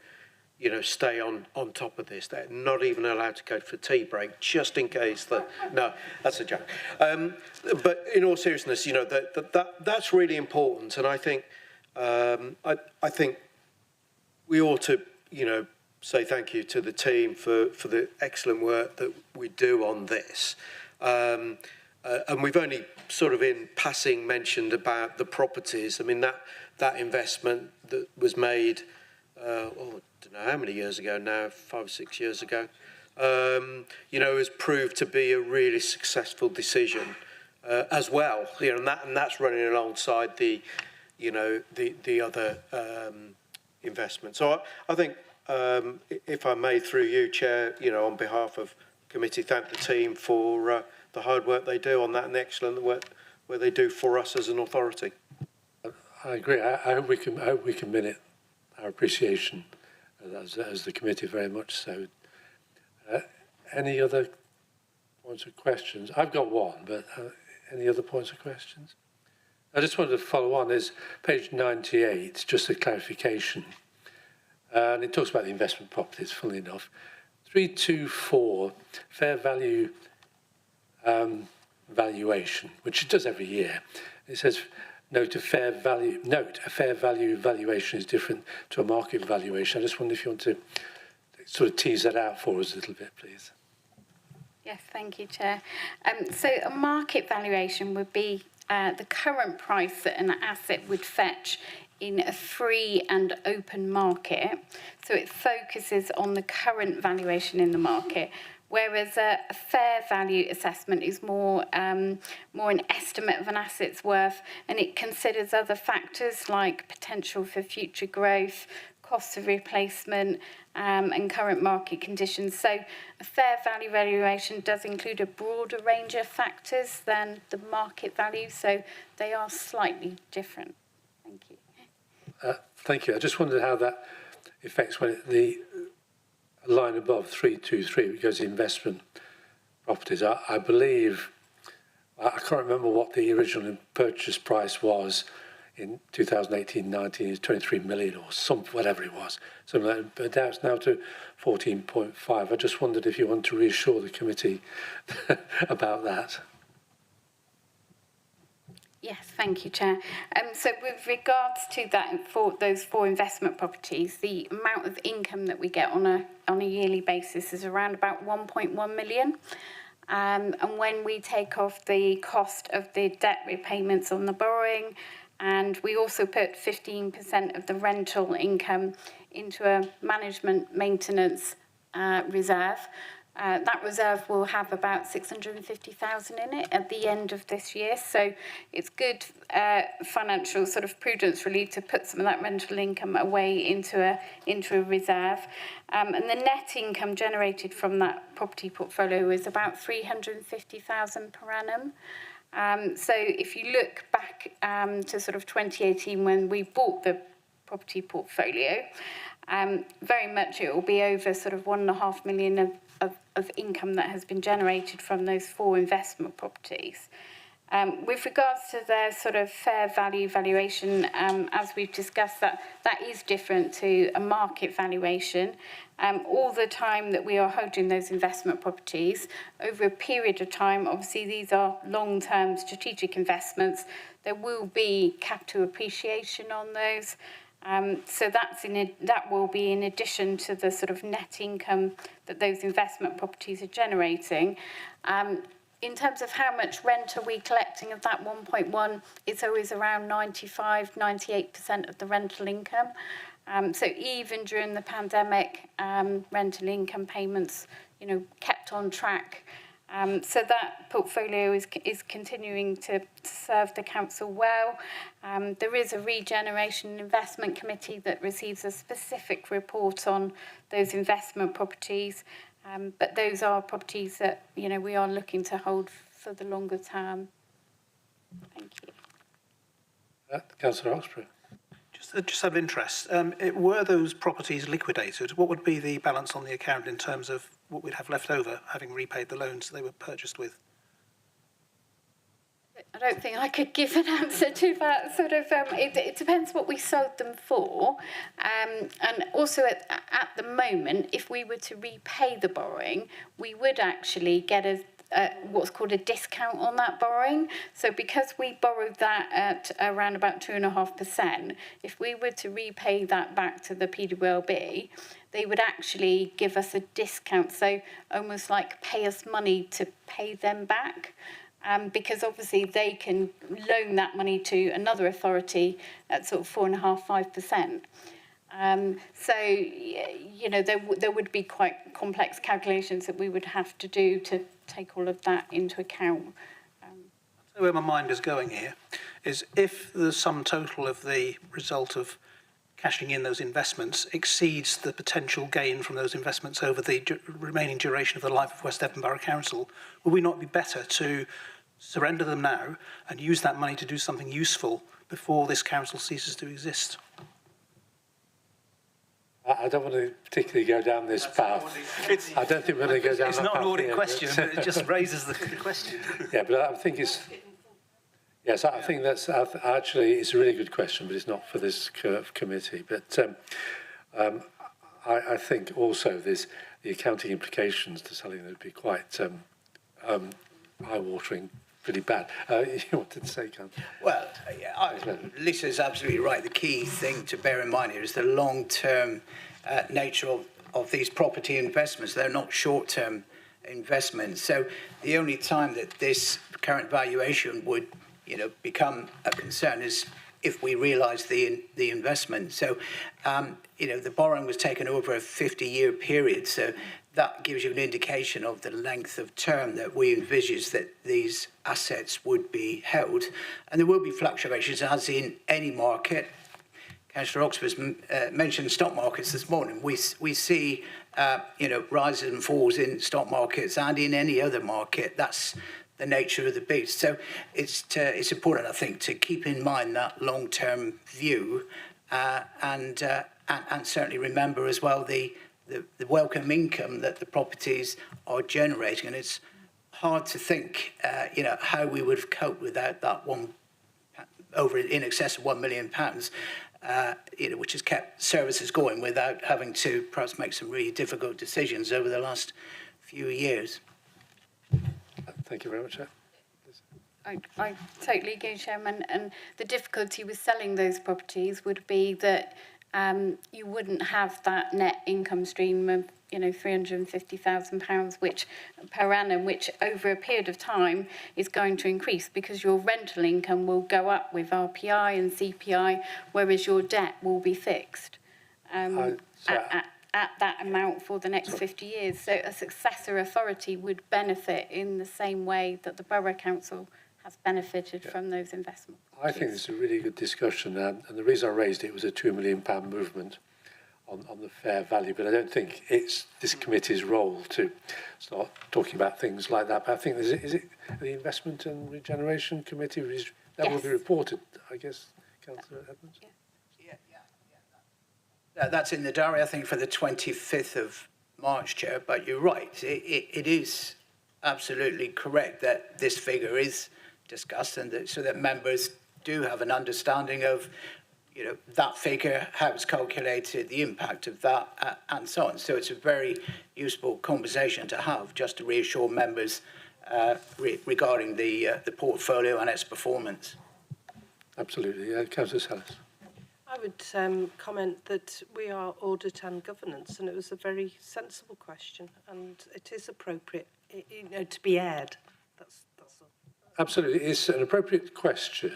you know, stay on top of this. They're not even allowed to go for tea break, just in case. No, that's a joke. But in all seriousness, you know, that's really important. And I think, I think we ought to, you know, say thank you to the team for the excellent work that we do on this. And we've only sort of in passing mentioned about the properties. I mean, that investment that was made, I don't know how many years ago now, 5 or 6 years ago, you know, has proved to be a really successful decision as well. You know, and that's running alongside the, you know, the other investment. So I think, if I may, through you, Chair, you know, on behalf of the committee, thank the team for the hard work they do on that and the excellent work where they do for us as an authority. I agree. I hope we can minute our appreciation as the committee, very much so. Any other points of questions? I've got one, but any other points of questions? I just wanted to follow on. There's page 98, just a clarification. And it talks about the investment properties, funnily enough. 324, fair value valuation, which it does every year. It says, note, a fair value valuation is different to a market valuation. I just wonder if you want to sort of tease that out for us a little bit, please. Yes, thank you, Chair. So a market valuation would be the current price that an asset would fetch in a free and open market. So it focuses on the current valuation in the market, whereas a fair value assessment is more an estimate of an asset's worth, and it considers other factors like potential for future growth, cost of replacement, and current market conditions. So a fair value valuation does include a broader range of factors than the market value, so they are slightly different. Thank you. Thank you. I just wondered how that affects when the line above 323, which goes to investment properties. I believe, I can't remember what the original purchase price was in 2018-19, is 23 million or whatever it was. So but now it's now to 14.5. I just wondered if you want to reassure the committee about that. Yes, thank you, Chair. So with regards to that, for those 4 investment properties, the amount of income that we get on a yearly basis is around about 1.1 million. And when we take off the cost of the debt repayments on the borrowing, and we also put 15% of the rental income into a management maintenance reserve, that reserve will have about 650,000 in it at the end of this year. So it's good financial sort of prudence really to put some of that rental income away into a reserve. And the net income generated from that property portfolio is about 350,000 per annum. So if you look back to sort of 2018 when we bought the property portfolio, very much it will be over sort of 1.5 million of income that has been generated from those 4 investment properties. With regards to their sort of fair value valuation, as we've discussed, that is different to a market valuation. All the time that we are holding those investment properties, over a period of time, obviously these are long-term strategic investments, there will be capital appreciation on those. So that will be in addition to the sort of net income that those investment properties are generating. In terms of how much rent are we collecting of that 1.1, it's always around 95-98% of the rental income. So even during the pandemic, rental income payments, kept on track. So that portfolio is continuing to serve the council well. There is a regeneration investment committee that receives a specific report on those investment properties. But those are properties that, we are looking to hold for the longer term. Thank you. Councillor Oxborough. Just out of interest, were those properties liquidated? What would be the balance on the account in terms of what we'd have left over, having repaid the loans they were purchased with? I don't think I could give an answer to that sort of. It depends what we sold them for, and also at the moment, if we were to repay the borrowing, we would actually get what's called a discount on that borrowing. So because we borrowed that at around about 2.5%, if we were to repay that back to the PWLB, they would actually give us a discount. So almost like pay us money to pay them back. Because obviously they can loan that money to another authority at sort of 4.5-5%. So, there would be quite complex calculations that we would have to do to take all of that into account. So where my mind is going here is if the sum total of the result of cashing in those investments exceeds the potential gain from those investments over the remaining duration of the life of West Devon Borough Council, would we not be better to surrender them now and use that money to do something useful before this council ceases to exist? I don't want to particularly go down this path. I don't think we're going to go down that path. It's not an audit question, but it just raises the question. Yeah, but I think it's... Yes, I think that's actually, it's a really good question, but it's not for this committee. But I think also there's the accounting implications to selling that would be quite eye-watering, pretty bad. You wanted to say, Cam? Well, Lisa's absolutely right. The key thing to bear in mind here is the long-term nature of these property investments. They're not short-term investments. So the only time that this current valuation would become a concern is if we realise the investment. So, the borrowing was taken over a 50-year period. So that gives you an indication of the length of term that we envisage that these assets would be held. And there will be fluctuations, as in any market. Councillor Oxford's mentioned stock markets this morning. We see, rises and falls in stock markets and in any other market. That's the nature of the beast. So it's important, I think, to keep in mind that long-term view, and certainly remember as well the welcome income that the properties are generating. And it's hard to think, how we would have coped without that over in excess of £1 million, which has kept services going without having to perhaps make some really difficult decisions over the last few years. Thank you very much. I totally agree, Chairman. And the difficulty with selling those properties would be that you wouldn't have that net income stream of £350,000, which per annum, which over a period of time is going to increase because your rental income will go up with RPI and CPI, whereas your debt will be fixed at that amount for the next 50 years. So a successor authority would benefit in the same way that the Borough Council has benefited from those investments. I think it's a really good discussion, and the reason I raised it was a £2 million movement. on the fair value, but I don't think it's this committee's role to start talking about things like that. But I think, is it the Investment and Regeneration Committee that will be reported, I guess, Councillor Edmonds? That's in the diary, I think, for the 25th of March, Chair, but you're right. It is absolutely correct that this figure is discussed, and that, so that members do have an understanding of, you know, that figure, how it's calculated, the impact of that, and so on. So it's a very useful conversation to have, just to reassure members regarding the portfolio and its performance. Absolutely. Councillor Salas. I would comment that we are audit and governance, and it was a very sensible question, and it is appropriate, you know, to be aired. That's all. Absolutely, it's an appropriate question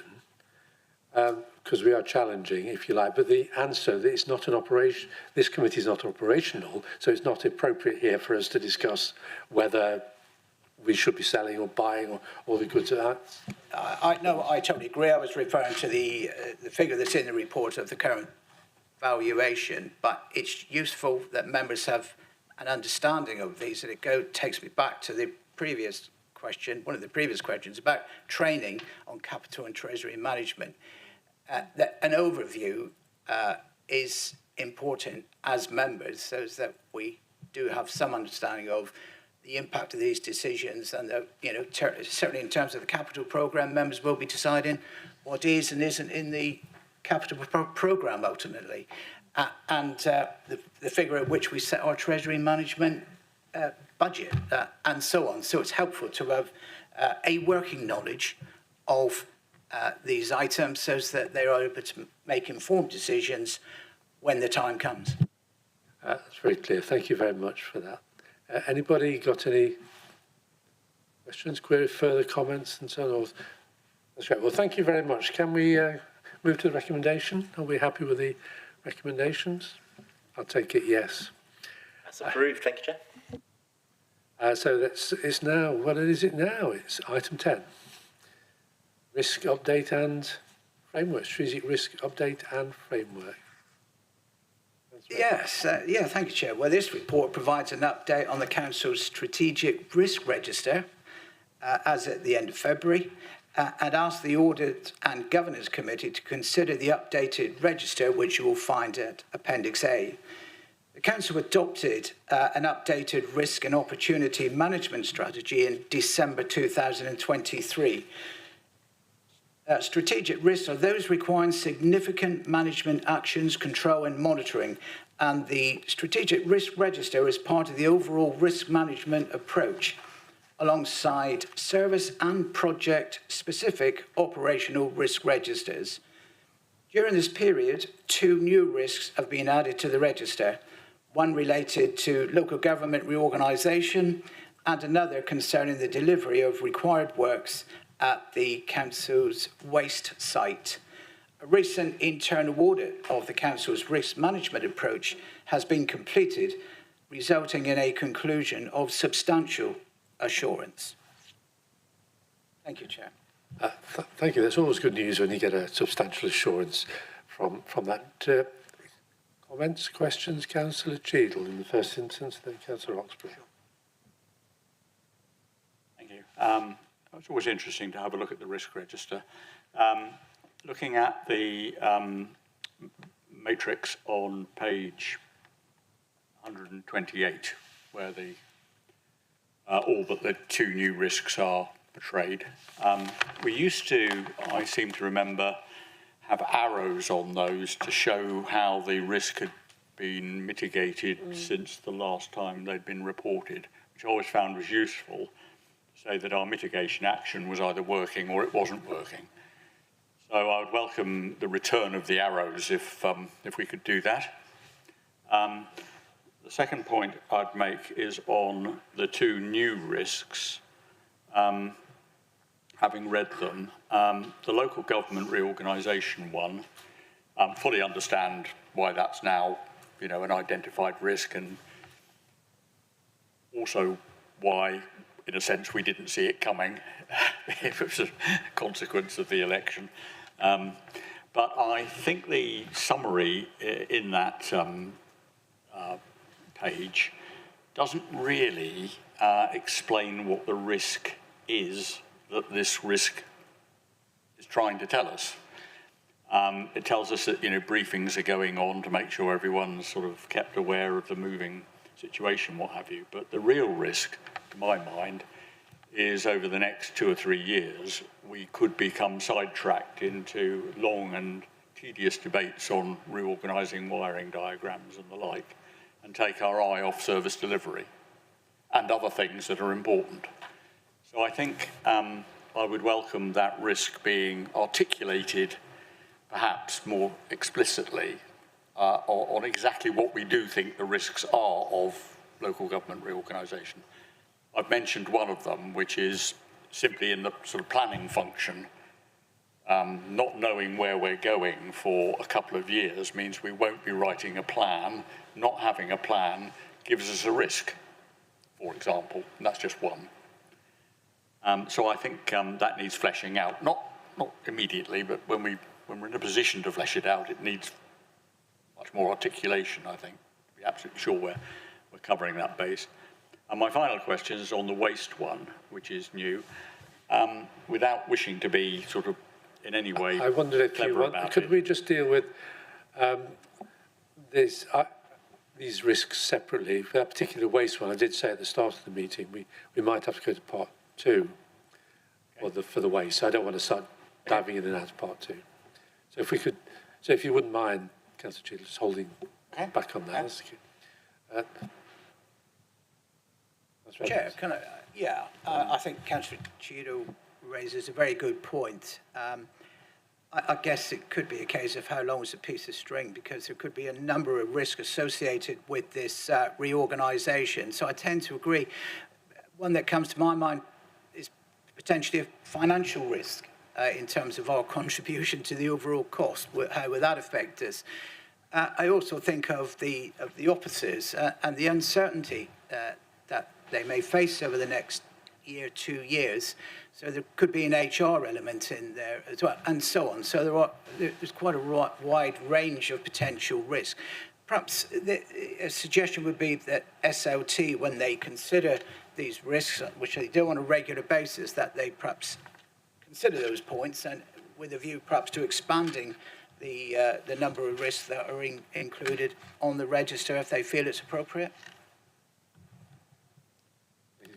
because we are challenging, if you like, but the answer that it's not an operation. This committee is not operational, so it's not appropriate here for us to discuss whether we should be selling or buying or all the goods. I totally agree. I was referring to the figure that's in the report of the current valuation, but it's useful that members have an understanding of these, and it takes me back to the previous question, one of the previous questions about training on capital and treasury management. That an overview is important as members, so that we do have some understanding of the impact of these decisions, and certainly in terms of the capital programme, members will be deciding what is and isn't in the capital programme ultimately, and the figure at which we set our treasury management budget, and so on. So it's helpful to have a working knowledge of these items, so that they are able to make informed decisions when the time comes. That's very clear. Thank you very much for that. Anybody got any questions, queries, further comments and so on? That's great. Well, thank you very much. Can we move to the recommendation? Are we happy with the recommendations? I'll take it yes. That's approved. Thank you, Chair. So it's now, what is it now? It's item 10. Risk update and framework. Strategic risk update and framework. Yes, thank you, Chair. Well, this report provides an update on the Council's strategic risk register as at the end of February, and asks the Audit and Governance Committee to consider the updated register, which you will find at Appendix A. The Council adopted an updated risk and opportunity management strategy in December 2023. Strategic risks are those requiring significant management actions, control and monitoring, and the strategic risk register is part of the overall risk management approach, alongside service and project specific operational risk registers. During this period, 2 new risks have been added to the register, one related to local government reorganisation and another concerning the delivery of required works at the Council's waste site. A recent internal audit of the Council's risk management approach has been completed, resulting in a conclusion of substantial assurance. Thank you, Chair. Thank you. That's always good news when you get a substantial assurance from that. Comments, questions? Councillor Cheadle in the first instance, then Councillor Oxbridge. Thank you. It's always interesting to have a look at the risk register. Looking at the matrix on page 128, where the all but the 2 new risks are portrayed. We used to, I seem to remember, have arrows on those to show how the risk had been mitigated since the last time they'd been reported, which I always found was useful to say that our mitigation action was either working or it wasn't working. So I would welcome the return of the arrows if we could do that. The second point I'd make is on the 2 new risks. Having read them, the local government reorganisation one, fully understand why that's now, an identified risk, and also why, in a sense, we didn't see it coming if it was a consequence of the election. But I think the summary in that page doesn't really explain what the risk is that this risk is trying to tell us. It tells us that, briefings are going on to make sure everyone's sort of kept aware of the moving situation, what have you. But the real risk, to my mind, is over the next 2 or 3 years, we could become sidetracked into long and tedious debates on reorganising wiring diagrams and the like, and take our eye off service delivery and other things that are important. So I think I would welcome that risk being articulated perhaps more explicitly on exactly what we do think the risks are of local government reorganisation. I've mentioned one of them, which is simply in the sort of planning function. Not knowing where we're going for a couple of years means we won't be writing a plan. Not having a plan gives us a risk, for example, and that's just one. So I think that needs fleshing out, not immediately, but when we're in a position to flesh it out, it needs much more articulation, I think, to be absolutely sure we're covering that base. And my final question is on the waste one, which is new. Without wishing to be sort of in any way I wondered if could we just deal with these risks separately? For that particular waste one, I did say at the start of the meeting, we might have to go to part 2 for the waste. So I don't want to start diving in and out of part 2. So if we could, if you wouldn't mind, Councillor Cheadle, just holding back on that. Chair, can I? Yeah, I think Councillor Cheadle raises a very good point. I guess it could be a case of how long is a piece of string, because there could be a number of risks associated with this reorganisation. So I tend to agree. One that comes to my mind is potentially a financial risk in terms of our contribution to the overall cost. How would that affect us? I also think of the officers and the uncertainty that they may face over the next year, 2 years. So there could be an HR element in there as well, and so on. So there's quite a wide range of potential risk. Perhaps a suggestion would be that SLT, when they consider these risks, which they do on a regular basis, that they perhaps consider those points, and with a view perhaps to expanding the number of risks that are included on the register if they feel it's appropriate.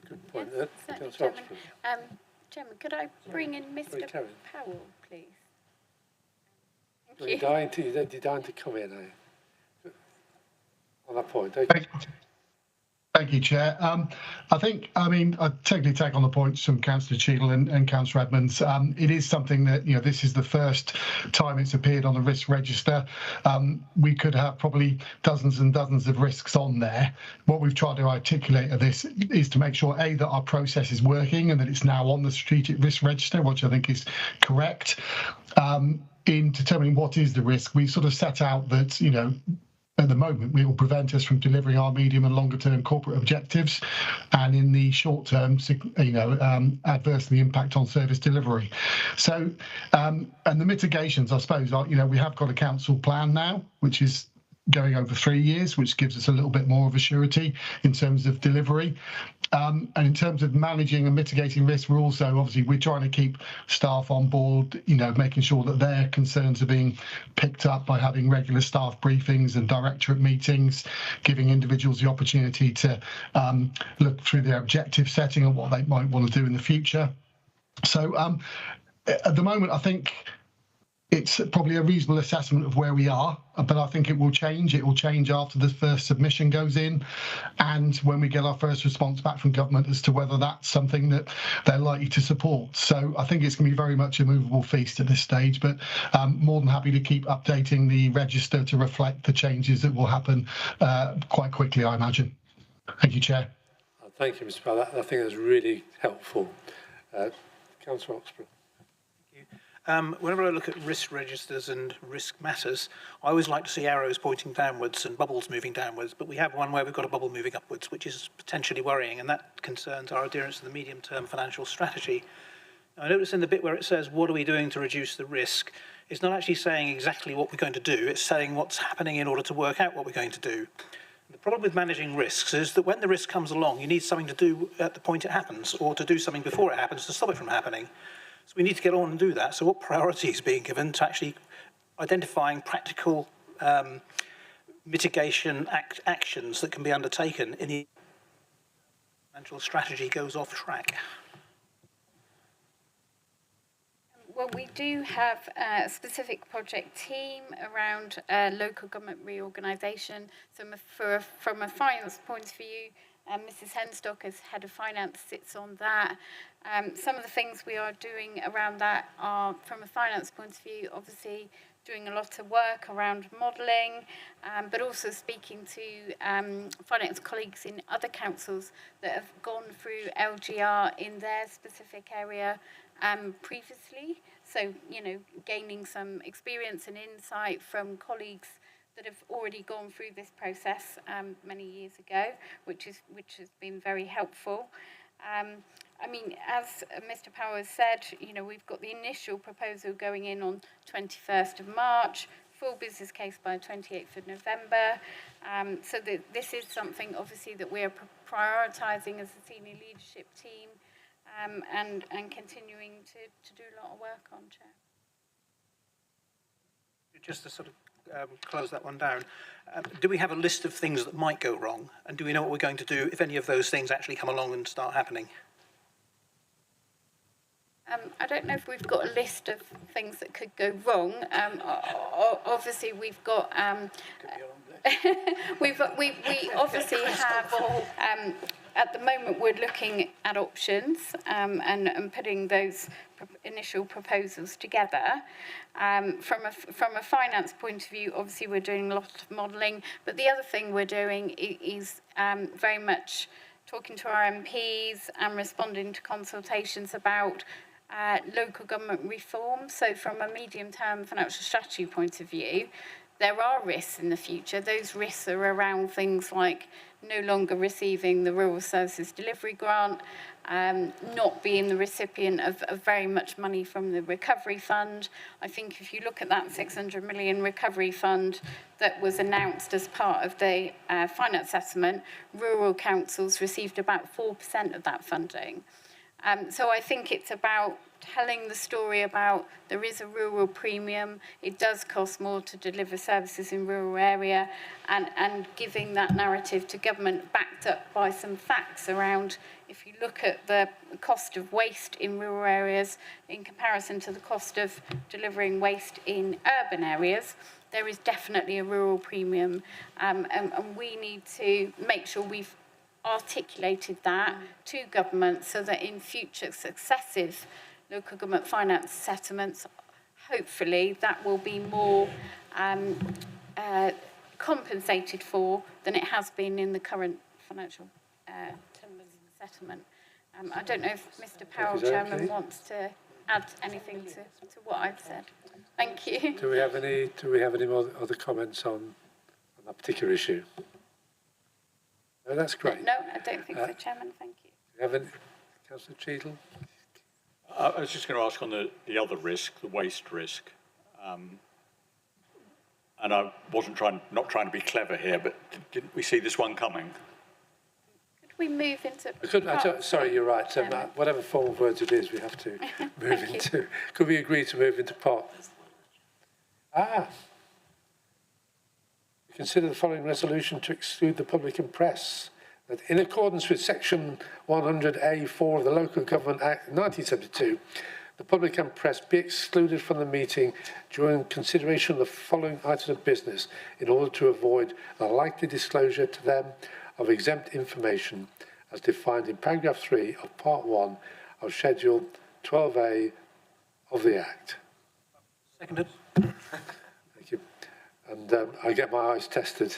Good point. Yes, Chairman, could I bring in Mr. Powell, please? You're dying to come in, are you? On that point. Thank you, Chair. I totally take on the points from Councillor Cheadle and Councillor Edmonds. It is something that, this is the first time it's appeared on the risk register. We could have probably dozens and dozens of risks on there. What we've tried to articulate of this is to make sure, A, that our process is working and that it's now on the strategic risk register, which I think is correct. In determining what is the risk, we sort of set out that, at the moment, it will prevent us from delivering our medium and longer term corporate objectives, and in the short term, adversely impact on service delivery. So, and the mitigations, I suppose, are, we have got a council plan now, which is going over 3 years, which gives us a little bit more of a surety in terms of delivery. And in terms of managing and mitigating risk, we're trying to keep staff on board, making sure that their concerns are being picked up by having regular staff briefings and directorate meetings, giving individuals the opportunity to look through their objective setting and what they might want to do in the future. So at the moment, I think it's probably a reasonable assessment of where we are, but I think it will change. It will change after the first submission goes in, and when we get our first response back from government as to whether that's something that they're likely to support. So I think it's going to be very much a movable feast at this stage, but more than happy to keep updating the register to reflect the changes that will happen quite quickly, I imagine. Thank you, Chair. Thank you, Mr. Powell. I think that's really helpful. Councillor Oxborough. Whenever I look at risk registers and risk matters, I always like to see arrows pointing downwards and bubbles moving downwards, but we have one where we've got a bubble moving upwards, which is potentially worrying, and that concerns our adherence to the medium-term financial strategy. Now, I notice in the bit where it says, what are we doing to reduce the risk? It's not actually saying exactly what we're going to do, it's saying what's happening in order to work out what we're going to do. The problem with managing risks is that when the risk comes along, you need something to do at the point it happens, or to do something before it happens to stop it from happening. So we need to get on and do that. So what priority is being given to actually identifying practical mitigation actions that can be undertaken in the financial strategy goes off track? Well, we do have a specific project team around local government reorganisation. So from a finance point of view, Mrs. Henstock as Head of Finance sits on that. Some of the things we are doing around that are, from a finance point of view, obviously doing a lot of work around modelling, but also speaking to finance colleagues in other councils that have gone through LGR in their specific area previously. So, you know, gaining some experience and insight from colleagues that have already gone through this process many years ago, which has been very helpful. I mean, as Mr. Powers said, you know, we've got the initial proposal going in on 21st of March, full business case by 28th of November. So this is something, obviously, that we're prioritising as a senior leadership team and continuing to do a lot of work on, Chair. Just to sort of close that one down, do we have a list of things that might go wrong? And do we know what we're going to do if any of those things actually come along and start happening? I don't know if we've got a list of things that could go wrong. Obviously, we've got... we obviously have... at the moment, we're looking at options and putting those initial proposals together. From a finance point of view, obviously, we're doing a lot of modelling. But the other thing we're doing is very much talking to our MPs and responding to consultations about local government reform. So from a medium-term financial strategy point of view, there are risks in the future. Those risks are around things like no longer receiving the Rural Services Delivery Grant, not being the recipient of very much money from the Recovery Fund. I think if you look at that 600 million Recovery Fund that was announced as part of the finance assessment, rural councils received about 4% of that funding. So I think it's about telling the story about there is a rural premium, it does cost more to deliver services in rural area, and giving that narrative to government backed up by some facts around, if you look at the cost of waste in rural areas in comparison to the cost of delivering waste in urban areas, there is definitely a rural premium, and we need to make sure we've articulated that to government so that in future successive local government finance settlements, hopefully that will be more compensated for than it has been in the current financial settlement. I don't know if Mr. Powell, Chairman, wants to add anything to what I've said. Thank you. Do we have any more other comments on that particular issue? No, that's great. No, I don't think so, Chairman. Thank you. Do you have any, Councillor Cheadle? I was just going to ask on the other risk, the waste risk, and I wasn't not trying to be clever here, but didn't we see this one coming? Could we move into... Sorry, you're right. Whatever form of words it is, we have to move into. Could we agree to move into part? Consider the following resolution to exclude the public and press. That in accordance with section 100A4 of the Local Government Act 1972, the public and press be excluded from the meeting during consideration of the following items of business in order to avoid a likely disclosure to them of exempt information as defined in paragraph 3 of part 1 of schedule 12A of the Act. Seconded. Thank you. And I get my eyes tested.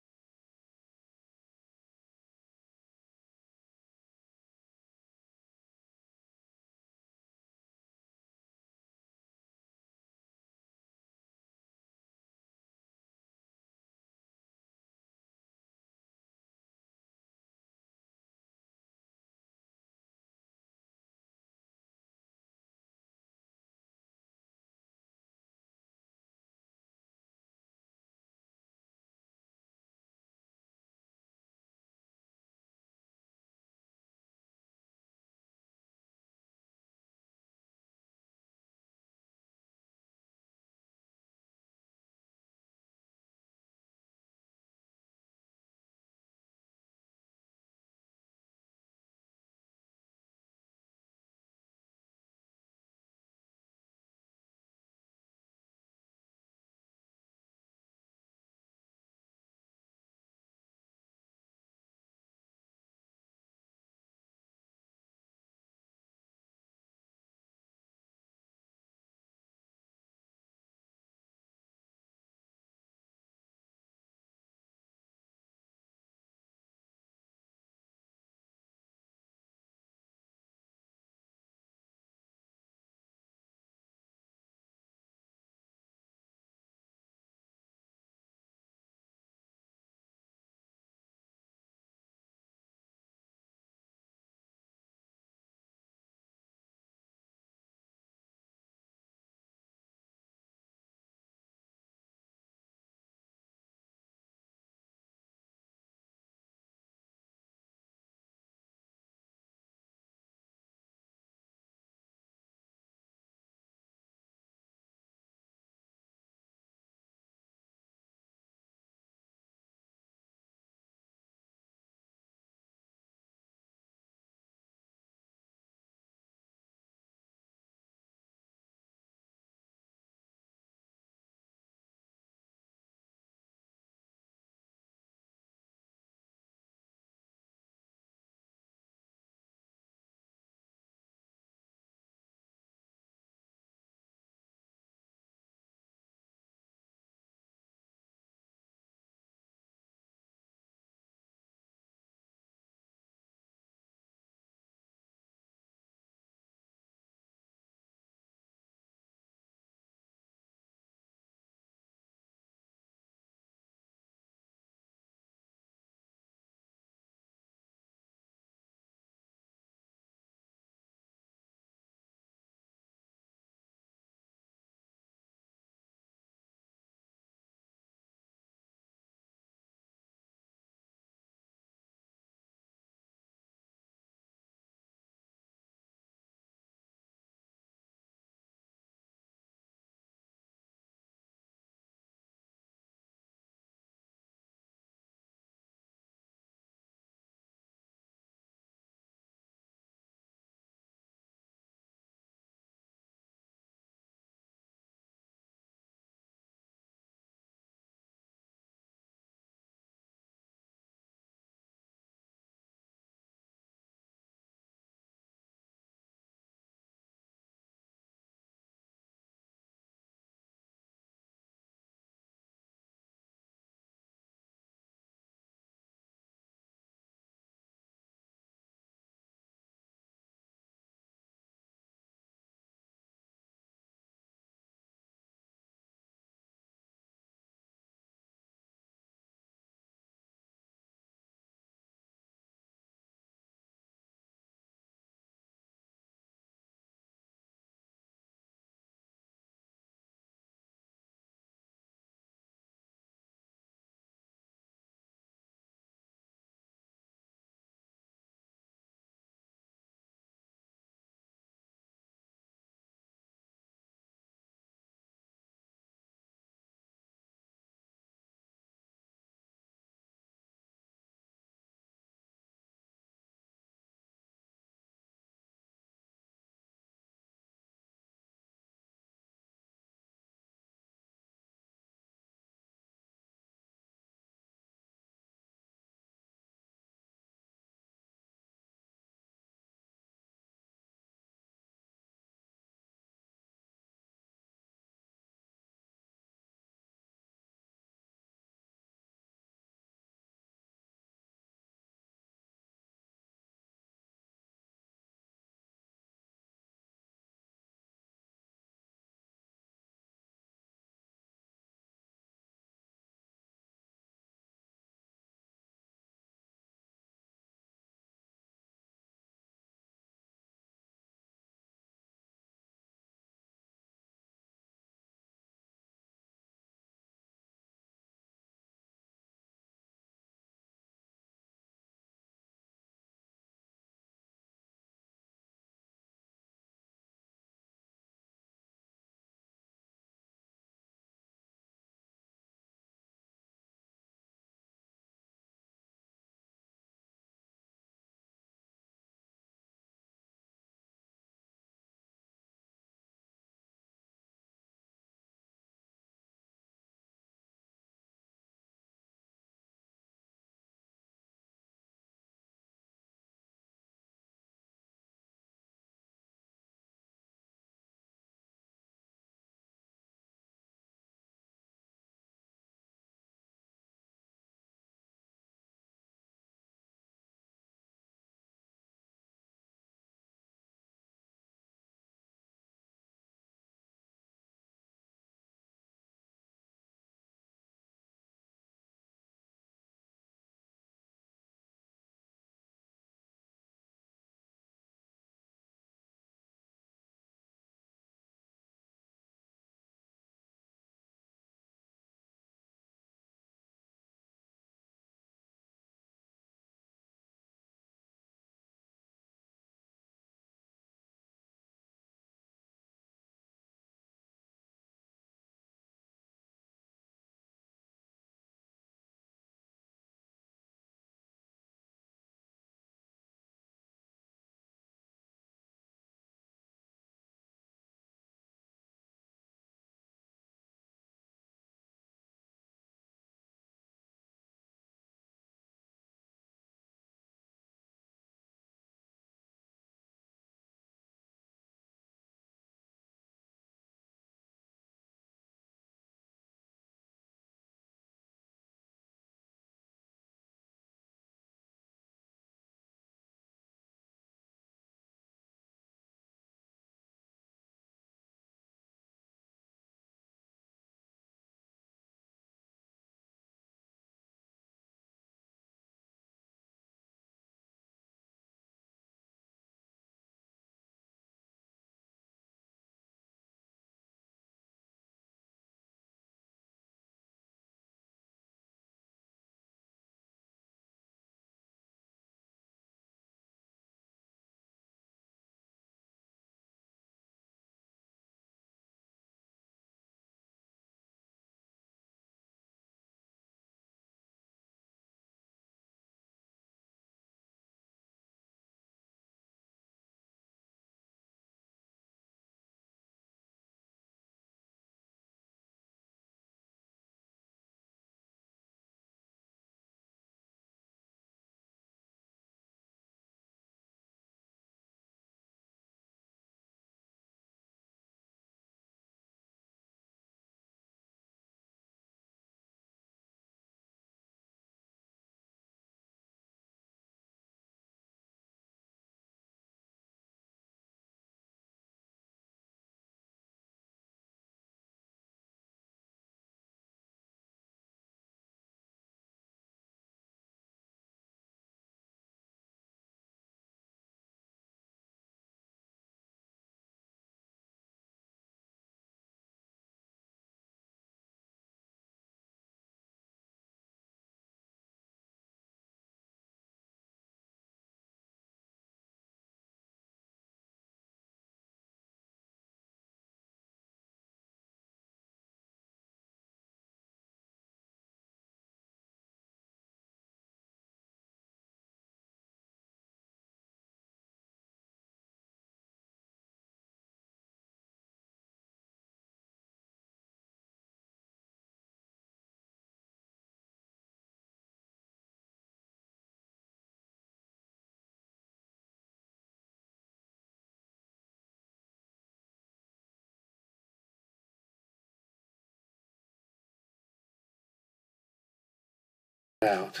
out.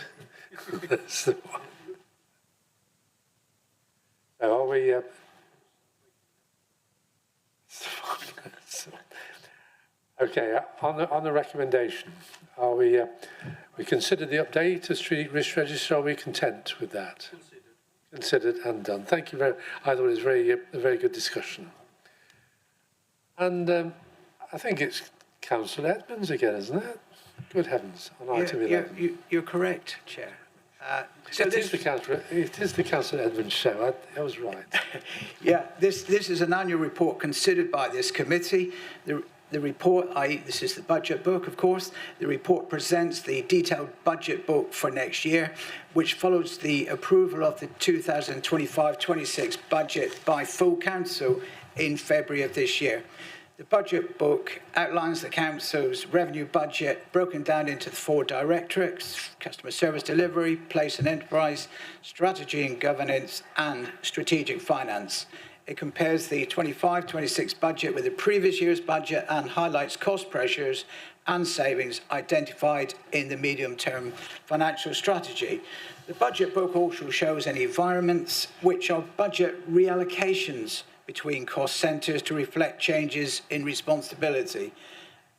That's the one. So are we... okay, on the recommendation, are we consider the update as street risk register? Are we content with that? Considered and done. Thank you very much. I thought it was a very good discussion. And I think it's Councillor Edmonds again, isn't it? Good heavens, on item 11. You're correct, Chair. It is the Councillor Edmonds show. I was right. Yeah, this is an annual report considered by this committee. The report, i.e. this is the budget book, of course. The report presents the detailed budget book for next year, which follows the approval of the 2025-26 budget by full council in February of this year. The budget book outlines the council's revenue budget broken down into the 4 directorates: customer service delivery, place and enterprise, strategy and governance, and strategic finance. It compares the 25-26 budget with the previous year's budget and highlights cost pressures and savings identified in the medium-term financial strategy. The budget book also shows any environments which are budget reallocations between cost centres to reflect changes in responsibility.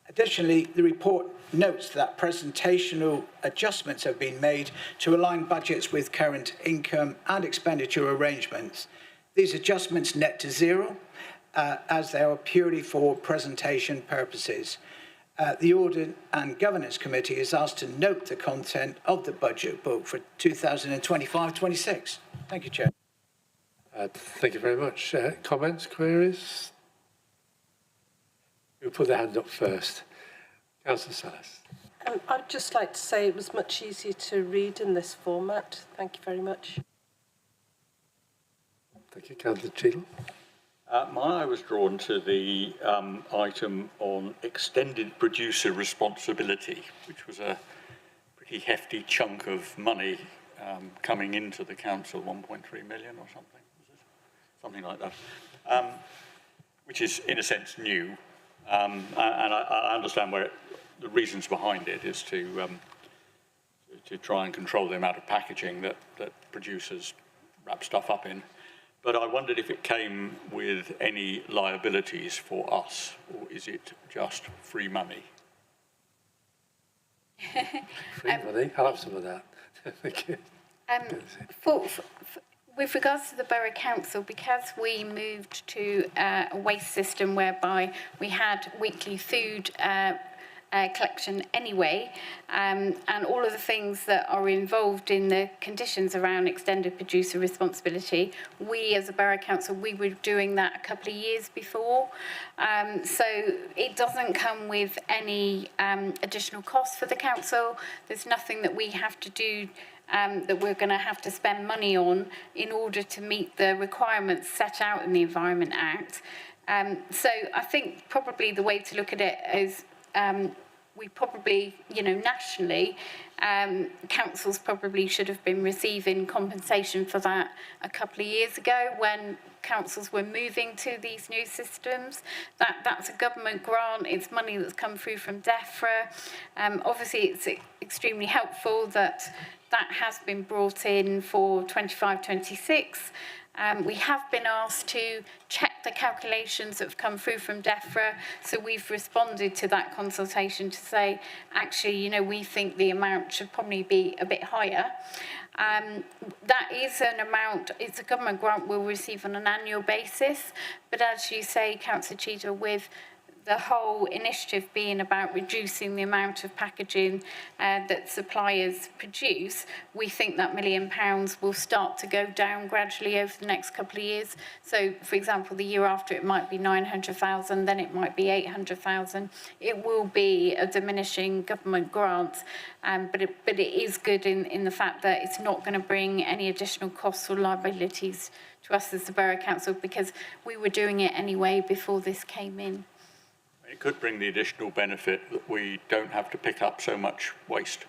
Additionally, the report notes that presentational adjustments have been made to align budgets with current income and expenditure arrangements. These adjustments net to zero, as they are purely for presentation purposes. The Audit and Governance Committee is asked to note the content of the budget book for 2025-26. Thank you, Chair. Thank you very much. Comments, queries? Who'll put their hand up first? Councillor Salas. I'd just like to say it was much easier to read in this format. Thank you very much. Thank you, Councillor Cheadle. My eye was drawn to the item on extended producer responsibility, which was a pretty hefty chunk of money coming into the council, 1.3 million or something, was it? Something like that, which is in a sense new. And I understand where the reasons behind it is to try and control the amount of packaging that producers wrap stuff up in. But I wondered if it came with any liabilities for us, or is it just free money? Free money? I'll have some of that. Thank you. With regards to the Borough Council, because we moved to a waste system whereby we had weekly food collection anyway, and all of the things that are involved in the conditions around extended producer responsibility, we as a Borough Council, we were doing that a couple of years before. So it doesn't come with any additional costs for the council. There's nothing that we have to do that we're going to have to spend money on in order to meet the requirements set out in the Environment Act. So I think probably the way to look at it is we probably, nationally, councils probably should have been receiving compensation for that a couple of years ago when councils were moving to these new systems. That's a government grant. It's money that's come through from DEFRA. Obviously, it's extremely helpful that has been brought in for 25-26. We have been asked to check the calculations that have come through from DEFRA, so we've responded to that consultation to say, actually, we think the amount should probably be a bit higher. That is an amount, it's a government grant we'll receive on an annual basis, but as you say, Councillor Cheadle, with the whole initiative being about reducing the amount of packaging that suppliers produce, we think that £1 million will start to go down gradually over the next couple of years. So, for example, the year after it might be 900,000, then it might be 800,000. It will be a diminishing government grant, but it is good in the fact that it's not going to bring any additional costs or liabilities to us as the Borough Council, because we were doing it anyway before this came in. It could bring the additional benefit that we don't have to pick up so much waste.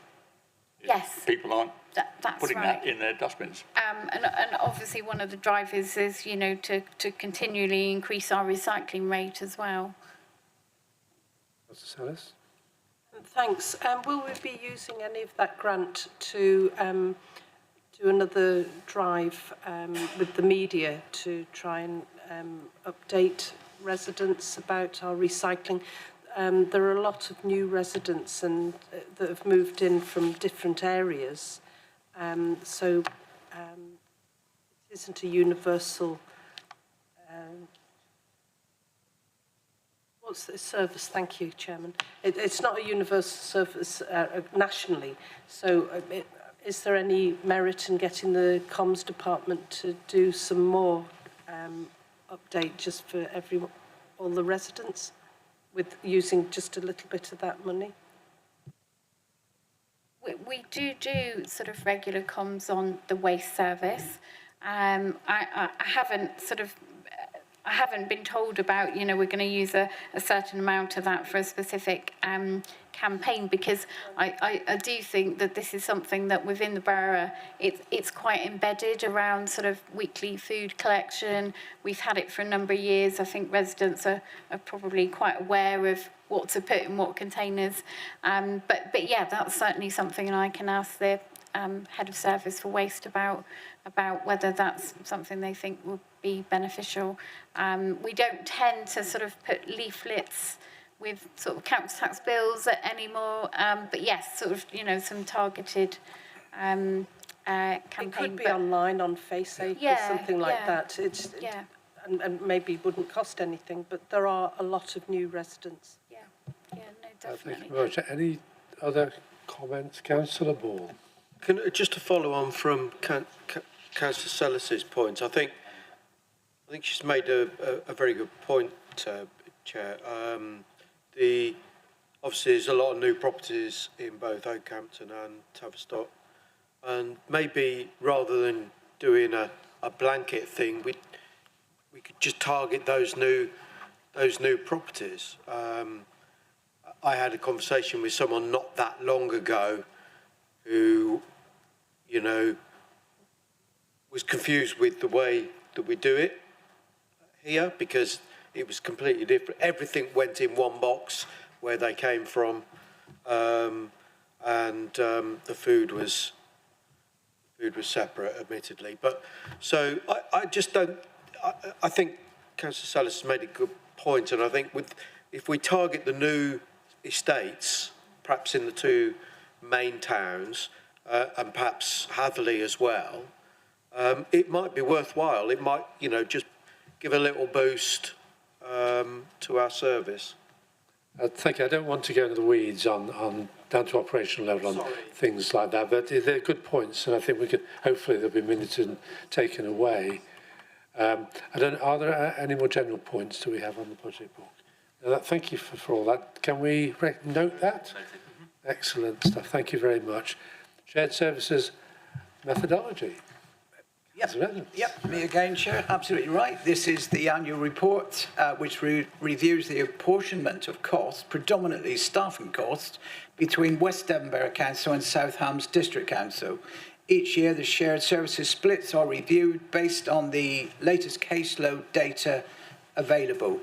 Yes. People aren't that's putting right. that in their dustbins. And obviously one of the drivers is, to continually increase our recycling rate as well. Councillor Salas. Thanks. Will we be using any of that grant to do another drive with the media to try and update residents about our recycling? There are a lot of new residents and that have moved in from different areas, so it isn't a universal. What's the service? Thank you, Chairman. It's not a universal service nationally, so is there any merit in getting the comms department to do some more update just for all the residents, with using just a little bit of that money? We do sort of regular comms on the waste service. I haven't been told about, you know, we're going to use a certain amount of that for a specific campaign, because I do think that this is something that within the borough, it's quite embedded around sort of weekly food collection. We've had it for a number of years. I think residents are probably quite aware of what to put in what containers. But yeah, that's certainly something I can ask the head of service for waste about whether that's something they think would be beneficial. We don't tend to sort of put leaflets with sort of council tax bills anymore, but yes, sort of, you know, some targeted campaign. It could be online on FaceAid or something like that. And maybe wouldn't cost anything, but there are a lot of new residents. Yeah, no, definitely. Thank you very much. Any other comments, Councillor Ball? Just to follow on from Councillor Sellis's point, I think she's made a very good point, Chair. Obviously there's a lot of new properties in both Oakhampton and Tavistock, and maybe rather than doing a blanket thing, we could just target those new properties. I had a conversation with someone not that long ago who, you know, was confused with the way that we do it here, because it was completely different. Everything went in one box where they came from, and the food was separate, admittedly. But so I just don't. I think Councillor Sellis has made a good point, and I think if we target the new estates, perhaps in the two main towns, and perhaps Hatherley as well, it might be worthwhile. It might, you know, just give a little boost to our service. Thank you. I don't want to go into the weeds on down to operational level on things like that, but they're good points, and I think we could, hopefully there'll be minutes taken away. Are there any more general points do we have on the budget book? Thank you for all that. Can we note that? Excellent stuff. Thank you very much. Shared services methodology. Yep, me again, Chair. Absolutely right. This is the annual report which reviews the apportionment of costs, predominantly staffing costs, between West Devon Borough Council and South Hams District Council. Each year, the shared services splits are reviewed based on the latest caseload data available.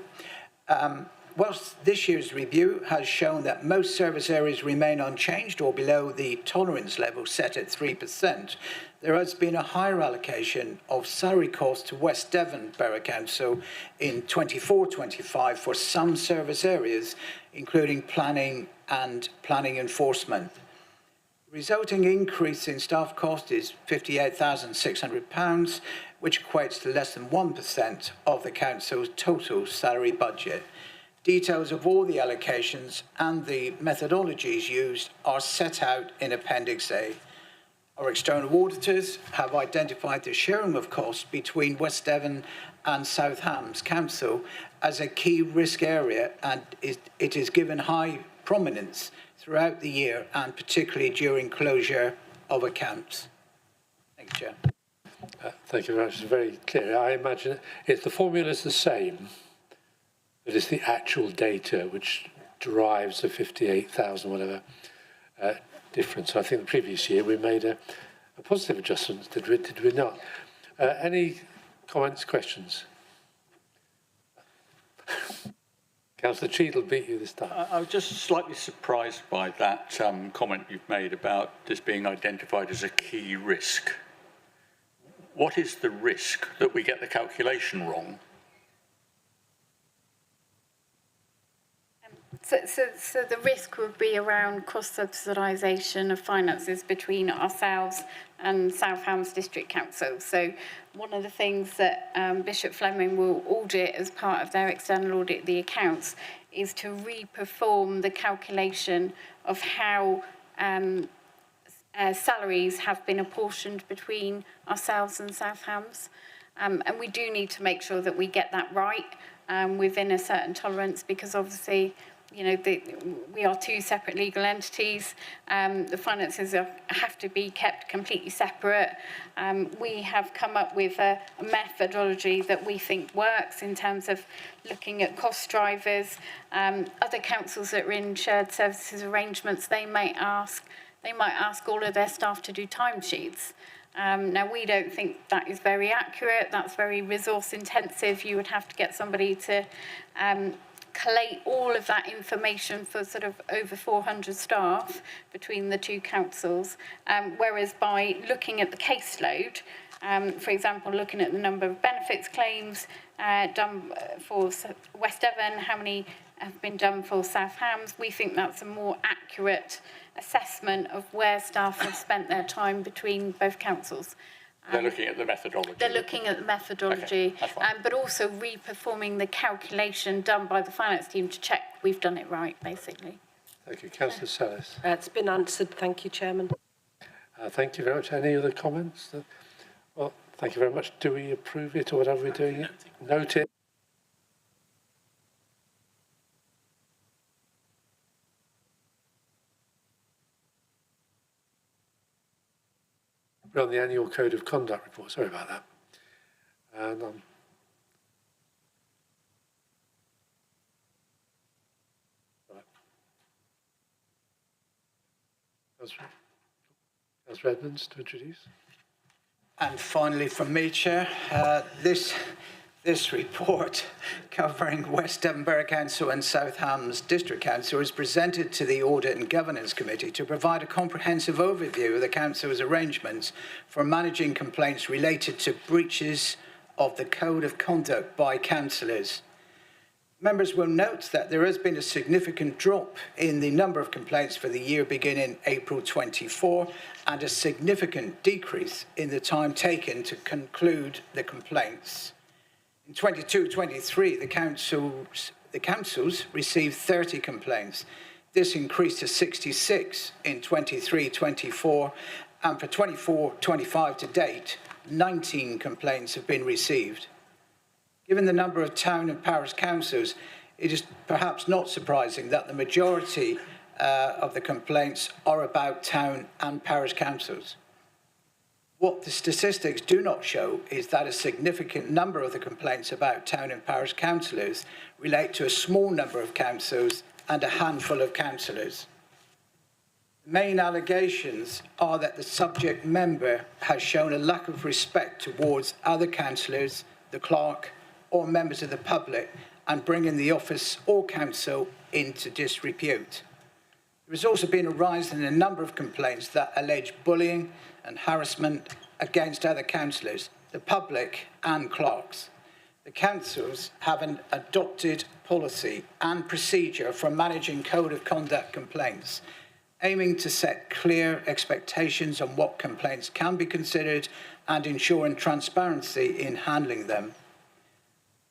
Whilst this year's review has shown that most service areas remain unchanged or below the tolerance level set at 3%, there has been a higher allocation of salary costs to West Devon Borough Council in 24-25 for some service areas, including planning and planning enforcement. The resulting increase in staff cost is £58,600, which equates to less than 1% of the council's total salary budget. Details of all the allocations and the methodologies used are set out in Appendix A. Our external auditors have identified the sharing of costs between West Devon and South Hams Council as a key risk area, and it is given high prominence throughout the year, and particularly during closure of accounts. Thank you, Chair. Thank you very much. It's very clear. I imagine if the formula is the same, but it's the actual data which derives the 58,000 whatever difference. I think the previous year we made a positive adjustment, did we not? Any comments, questions? Councillor Cheadle beat you this time. I was just slightly surprised by that comment you've made about this being identified as a key risk. What is the risk that we get the calculation wrong? So the risk would be around cross-subsidisation of finances between ourselves and South Hams District Council. So one of the things that Bishop Fleming will audit as part of their external audit of the accounts is to re-perform the calculation of how salaries have been apportioned between ourselves and South Hams. And we do need to make sure that we get that right within a certain tolerance, because obviously, you know, we are two separate legal entities. The finances have to be kept completely separate. We have come up with a methodology that we think works in terms of looking at cost drivers. Other councils that are in shared services arrangements, they might ask all of their staff to do timesheets. Now, we don't think that is very accurate. That's very resource intensive. You would have to get somebody to collate all of that information for sort of over 400 staff between the two councils. Whereas by looking at the caseload, for example, looking at the number of benefits claims done for West Devon, how many have been done for South Hams, we think that's a more accurate assessment of where staff have spent their time between both councils. They're looking at the methodology. They're looking at the methodology, okay, but also re-performing the calculation done by the finance team to check we've done it right, basically. Thank you. Councillor Sellis. It's been answered. Thank you, Chairman. Thank you very much. Any other comments? Well, thank you very much. Do we approve it, or whatever we're doing it? Note it. We're on the annual code of conduct report. Sorry about that. And right. Councillor Edmonds to introduce. And finally, from me, Chair, this report covering West Devon Borough Council and South Hams District Council is presented to the Audit and Governance Committee to provide a comprehensive overview of the Council's arrangements for managing complaints related to breaches of the Code of Conduct by councillors. Members will note that there has been a significant drop in the number of complaints for the year beginning April 24 and a significant decrease in the time taken to conclude the complaints. In 22-23, the councils received 30 complaints. This increased to 66 in 23-24, and for 24-25 to date, 19 complaints have been received. Given the number of town and parish councils, it is perhaps not surprising that the majority of the complaints are about town and parish councils. What the statistics do not show is that a significant number of the complaints about town and parish councillors relate to a small number of councils and a handful of councillors. The main allegations are that the subject member has shown a lack of respect towards other councillors, the clerk, or members of the public, and bringing the office or council into disrepute. There has also been a rise in a number of complaints that allege bullying and harassment against other councillors, the public and clerks. The councils have an adopted policy and procedure for managing code of conduct complaints, aiming to set clear expectations on what complaints can be considered and ensuring transparency in handling them.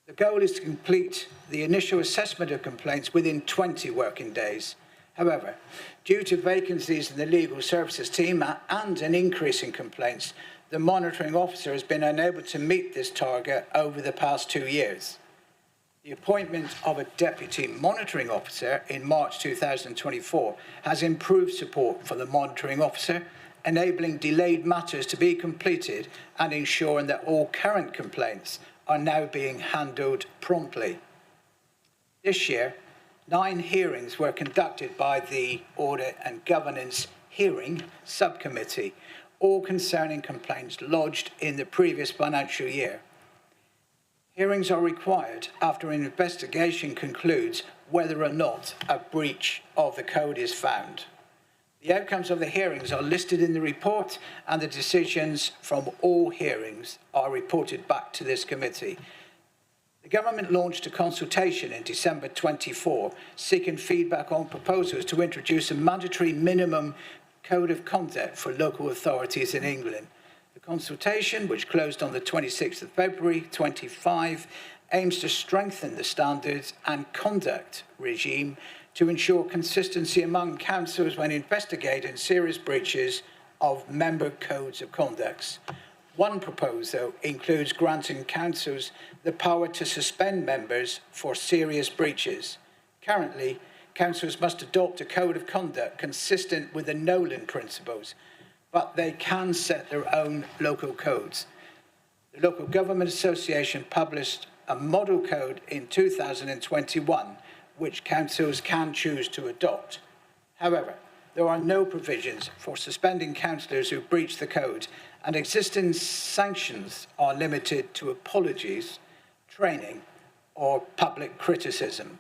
The goal is to complete the initial assessment of complaints within 20 working days. However, due to vacancies in the legal services team and an increase in complaints, the monitoring officer has been unable to meet this target over the past 2 years. The appointment of a deputy monitoring officer in March 2024 has improved support for the monitoring officer, enabling delayed matters to be completed and ensuring that all current complaints are now being handled promptly. This year, 9 hearings were conducted by the Audit and Governance Hearing Subcommittee, all concerning complaints lodged in the previous financial year. Hearings are required after an investigation concludes whether or not a breach of the code is found. The outcomes of the hearings are listed in the report, and the decisions from all hearings are reported back to this committee. The government launched a consultation in December 24, seeking feedback on proposals to introduce a mandatory minimum code of conduct for local authorities in England. The consultation, which closed on the 26th of February 25, aims to strengthen the standards and conduct regime to ensure consistency among councils when investigating serious breaches of member codes of conduct. One proposal includes granting councils the power to suspend members for serious breaches. Currently, councils must adopt a code of conduct consistent with the Nolan principles, but they can set their own local codes. The Local Government Association published a model code in 2021, which councils can choose to adopt. However, there are no provisions for suspending councillors who breach the code, and existing sanctions are limited to apologies, training, or public criticism.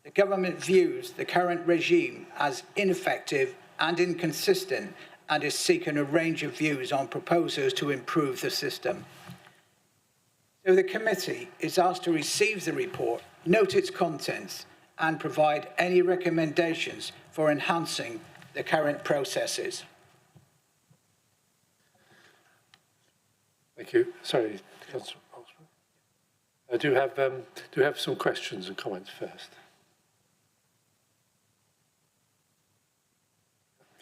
The government views the current regime as ineffective and inconsistent, and is seeking a range of views on proposals to improve the system. So the committee is asked to receive the report, note its contents, and provide any recommendations for enhancing the current processes. Thank you. Sorry, Councillor Oxford. I do have some questions and comments first.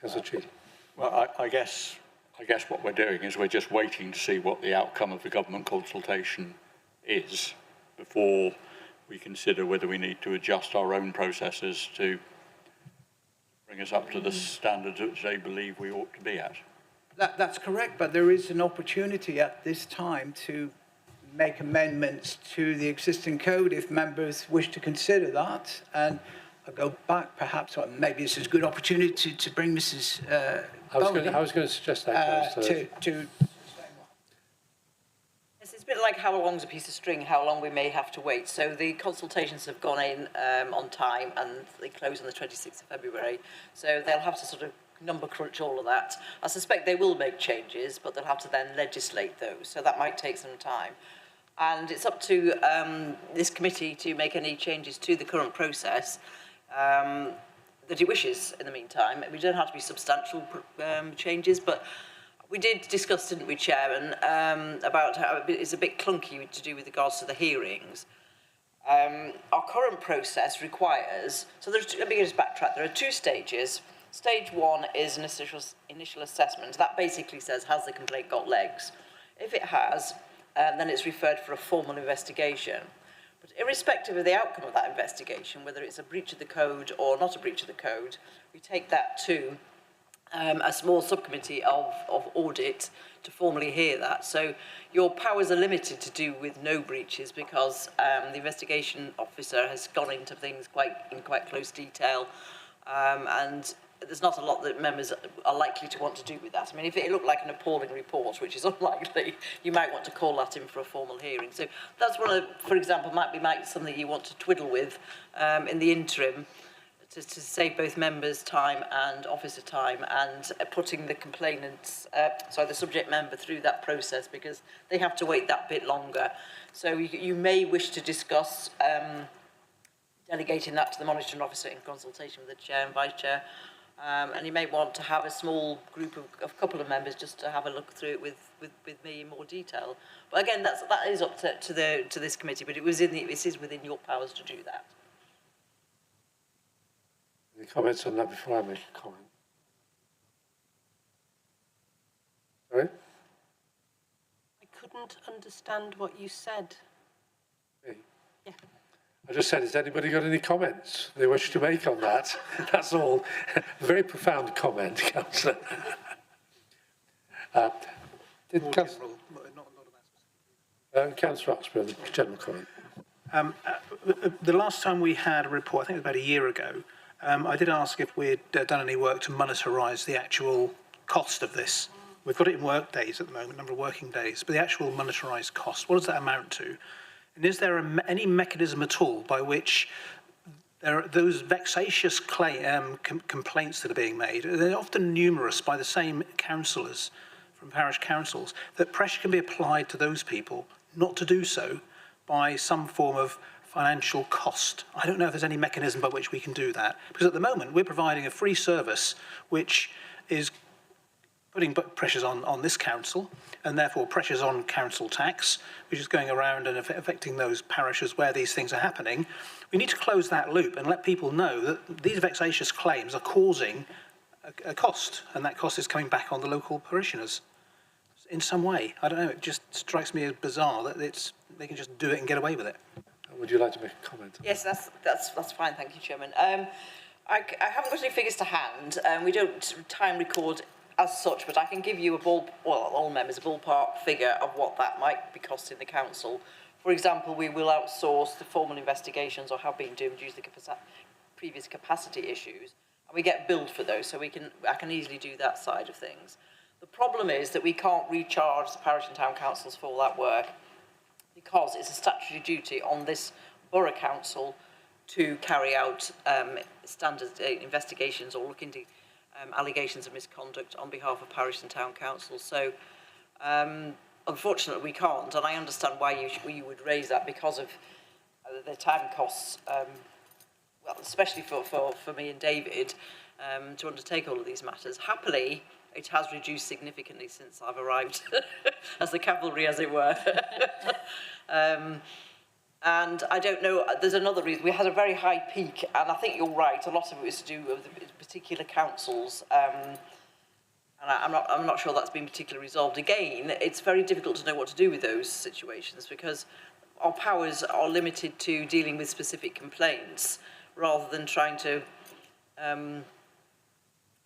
Councillor Cheetham. Well, I guess what we're doing is we're just waiting to see what the outcome of the government consultation is before we consider whether we need to adjust our own processes to bring us up to the standards which they believe we ought to be at. That's correct, but there is an opportunity at this time to make amendments to the existing code if members wish to consider that. And I'll go back, perhaps, or maybe this is a good opportunity to bring Mrs. I was going to suggest that. It's a bit like how long's a piece of string, how long we may have to wait. So the consultations have gone in on time, and they close on the 26th of February. So they'll have to sort of number crunch all of that. I suspect they will make changes, but they'll have to then legislate those. So that might take some time. And it's up to this committee to make any changes to the current process that it wishes in the meantime. We don't have to be substantial changes, but we did discuss, didn't we, Chairman, about how it's a bit clunky to do with regards to the hearings. Our current process requires, so let me just backtrack, there are two stages. Stage one is an initial assessment. That basically says, has the complaint got legs? If it has, then it's referred for a formal investigation. But irrespective of the outcome of that investigation, whether it's a breach of the code or not a breach of the code, we take that to a small subcommittee of audit to formally hear that. So your powers are limited to do with no breaches because the investigation officer has gone into things in quite close detail, and there's not a lot that members are likely to want to do with that. I mean, if it looked like an appalling report, which is unlikely, you might want to call that in for a formal hearing. So that's one of, for example, might be something you want to twiddle with in the interim to save both members' time and officer time, and putting the complainants, the subject member through that process, because they have to wait that bit longer. So you may wish to discuss delegating that to the monitoring officer in consultation with the chair and vice chair. And you may want to have a small group of a couple of members just to have a look through it with me in more detail. But again, that is up to this committee. But it is within your powers to do that. Any comments on that before I make a comment? Sorry? I couldn't understand what you said. Me? Yeah. I just said, has anybody got any comments they wish to make on that? That's all. Very profound comment, Councillor. Councillor Oxford, the general comment. The last time we had a report, I think it was about a year ago, I did ask if we'd done any work to monetarise the actual cost of this. We've got it in work days at the moment, number of working days, but the actual monetarised cost, what does that amount to? And is there any mechanism at all by which those vexatious complaints that are being made, they're often numerous by the same councillors from parish councils, that pressure can be applied to those people not to do so by some form of financial cost? I don't know if there's any mechanism by which we can do that, because at the moment we're providing a free service which is putting pressures on this council, and therefore pressures on council tax, which is going around and affecting those parishes where these things are happening. We need to close that loop and let people know that these vexatious claims are causing a cost, and that cost is coming back on the local parishioners in some way. I don't know, it just strikes me as bizarre that they can just do it and get away with it. Would you like to make a comment? Yes, that's fine, thank you, Chairman. I haven't got any figures to hand. We don't time record as such, but I can give you all members, a ballpark figure of what that might be costing the council. For example, we will outsource the formal investigations, or have been doing due to the previous capacity issues, and we get billed for those, so I can easily do that side of things. The problem is that we can't recharge the parish and town councils for all that work, because it's a statutory duty on this borough council to carry out standard investigations or look into allegations of misconduct on behalf of parish and town councils. So, unfortunately, we can't, and I understand why you would raise that, because of the time costs, well, especially for me and David, to undertake all of these matters. Happily, it has reduced significantly since I've arrived, as the cavalry, as it were. And I don't know, there's another reason. We had a very high peak, and I think you're right, a lot of it was to do with the particular councils, and I'm not sure that's been particularly resolved. Again, it's very difficult to know what to do with those situations, because our powers are limited to dealing with specific complaints, rather than trying to, I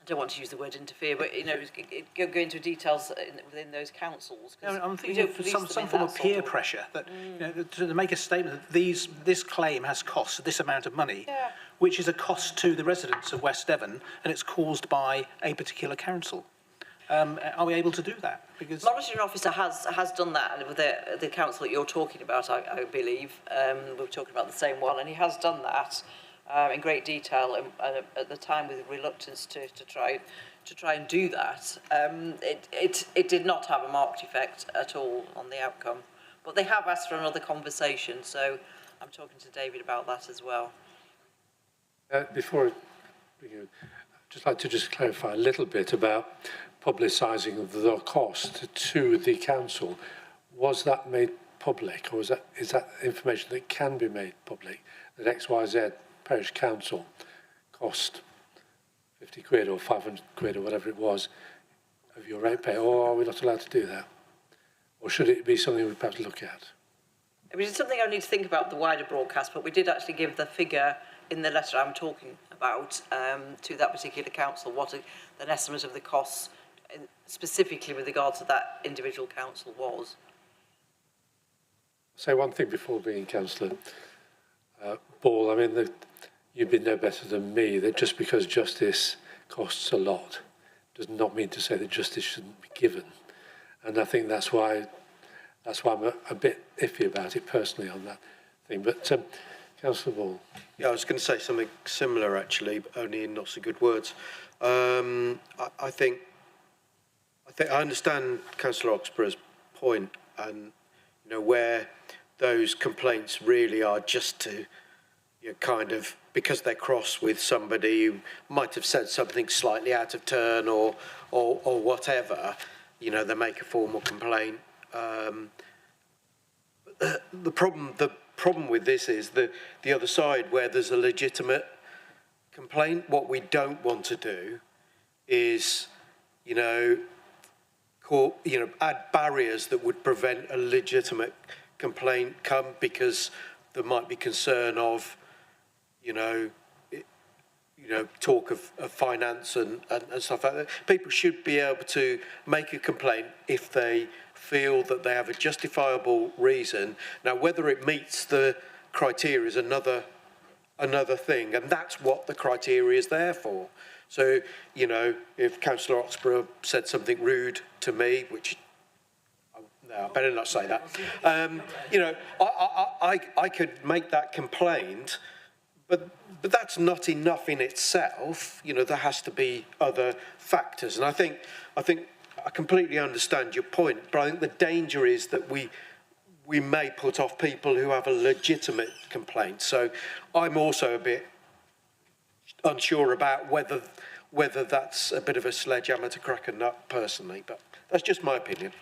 don't want to use the word interfere, but go into details within those councils. I'm thinking of some form of peer pressure, that to make a statement that this claim has cost this amount of money, which is a cost to the residents of West Devon, and it's caused by a particular council. Are we able to do that? Because the monitoring officer has done that with the council that you're talking about, I believe. We're talking about the same one, and he has done that in great detail, and at the time with reluctance to try and do that. It did not have a marked effect at all on the outcome, but they have asked for another conversation, so I'm talking to David about that as well. Before we go, I'd just like to clarify a little bit about publicising of the cost to the council. Was that made public, or is that information that can be made public, that XYZ parish council cost 50 quid or 500 quid or whatever it was of your ratepayer, or are we not allowed to do that? Or should it be something we perhaps look at? It was something I need to think about the wider broadcast, but we did actually give the figure in the letter I'm talking about to that particular council, an estimate of the costs, specifically with regard to that individual council was. I'll say one thing before being Councillor Ball. I mean, you've been no better than me that just because justice costs a lot does not mean to say that justice shouldn't be given. And I think that's why I'm a bit iffy about it personally on that thing. But Councillor Ball. Yeah, I was going to say something similar actually, but only in not so good words. I think I understand Councillor Oxborough's point, and where those complaints really are just to kind of, because they're cross with somebody who might have said something slightly out of turn or whatever, they make a formal complaint. But the problem with this is the other side, where there's a legitimate complaint. What we don't want to do is, add barriers that would prevent a legitimate complaint because there might be concern of, talk of finance and stuff like that. People should be able to make a complaint if they feel that they have a justifiable reason. Now, whether it meets the criteria is another thing, and that's what the criteria is there for. So, if Councillor Oxborough said something rude to me, which No, I better not say that. You know, I could make that complaint, but that's not enough in itself. You know, there has to be other factors, and I think I completely understand your point, but I think the danger is that we may put off people who have a legitimate complaint. So I'm also a bit unsure about whether that's a bit of a sledgehammer to crack a nut personally, but that's just my opinion.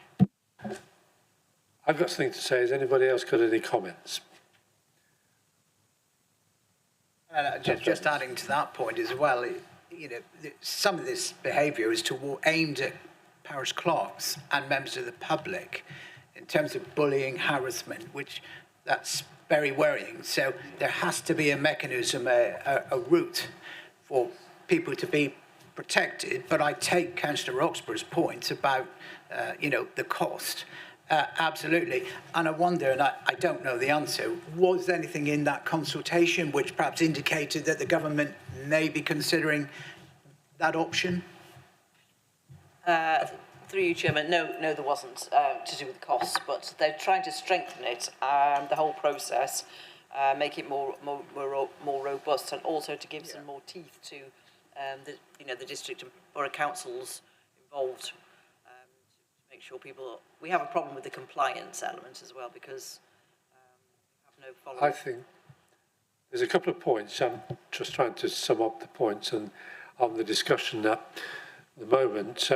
I've got something to say. Has anybody else got any comments? Just adding to that point as well, you know, some of this behaviour is aimed at parish clerks and members of the public in terms of bullying, harassment, which that's very worrying. So there has to be a mechanism, a route for people to be protected. But I take Councillor Roxburgh's point about, you know, the cost. Absolutely. And I wonder, and I don't know the answer, was there anything in that consultation which perhaps indicated that the government may be considering that option? Through you, Chairman, no, there wasn't to do with the costs, but they're trying to strengthen it, the whole process, make it more robust, and also to give some more teeth to the district and borough councils involved. Make sure we have a problem with the compliance element as well, because we have no follow-up. I think there's a couple of points. I'm just trying to sum up the points and on the discussion at the moment.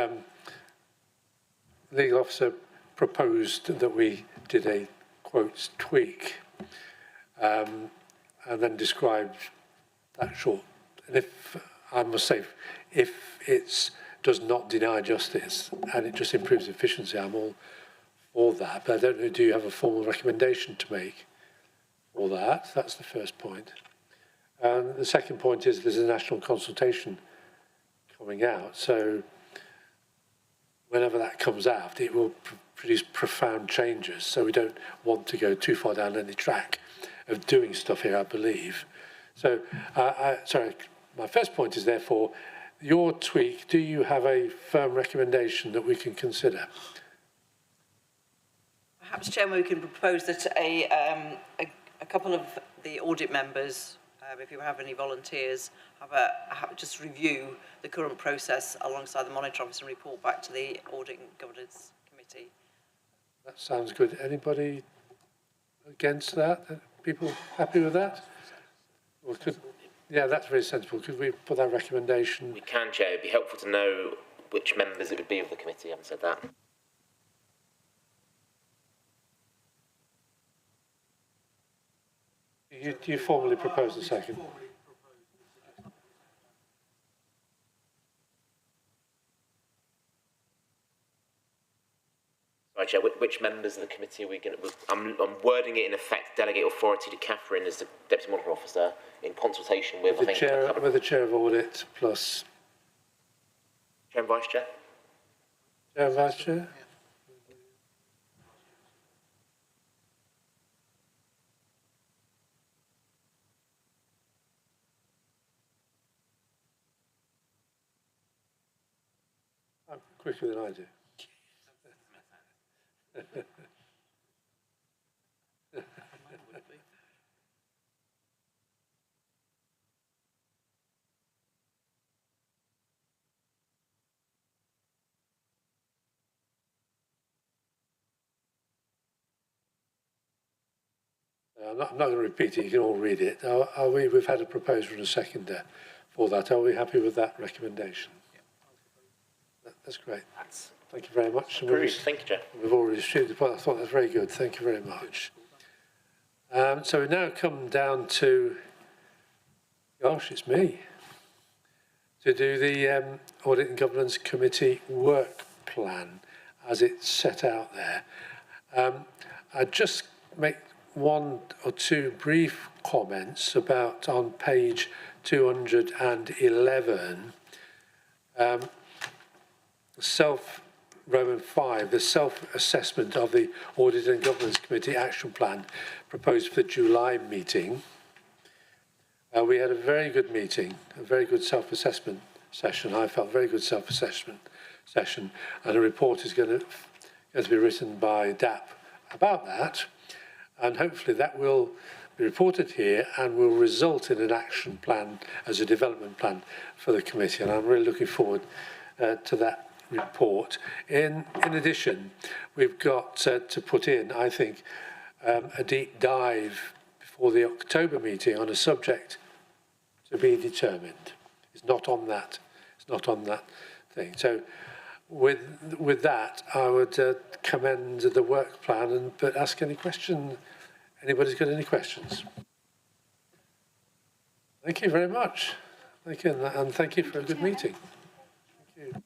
The legal officer proposed that we did a, quotes, tweak, and then described that short. And if, I must say, if it's does not deny justice and it just improves efficiency, I'm all for that. But I don't know, do you have a formal recommendation to make for that? That's the first point. And the second point is there's a national consultation coming out. So whenever that comes out, it will produce profound changes. So we don't want to go too far down any track of doing stuff here, I believe. So, sorry, my first point is therefore, your tweak, do you have a firm recommendation that we can consider? Perhaps, Chairman, we can propose that a couple of the audit members, if you have any volunteers, just review the current process alongside the Monitor Office and report back to the Audit and Governance Committee. That sounds good. Anybody against that? People happy with that? Or yeah, that's very sensible. Could we put that recommendation? We can, Chair. It'd be helpful to know which members it would be of the committee. I haven't said that. Do you formally propose a second? Right, Chair. Which members of the committee are we going to? I'm wording it in effect. Delegate authority to Catherine as the Deputy Monitor Officer in consultation with the chair of Audit plus Chair and Vice Chair. Chair and Vice Chair. I'm quicker than I do. I'm not going to repeat it, you can all read it. We've had a proposal and a seconder for that. Are we happy with that recommendation? That's great. Thank you very much. Approved. Thank you, Chair. We've already distributed the point. I thought that was very good. Thank you very much. So we now come down to, gosh, it's me, to do the Audit and Governance Committee work plan as it's set out there. I'd just make one or two brief comments about on page 211, Roman 5, the self-assessment of the Audit and Governance Committee action plan proposed for the July meeting. We had a very good meeting, a very good self-assessment session. I felt very good self-assessment session, and a report is going to going to be written by DAP about that, and hopefully that will be reported here and will result in an action plan as a development plan for the committee, and I'm really looking forward to that report. In addition, we've got to put in, I think, a deep dive before the October meeting on a subject to be determined. It's not on that thing. So with that, I would commend the work plan, but ask any question. Anybody's got any questions? Thank you very much. Thank you, and thank you for a good meeting. Thank you.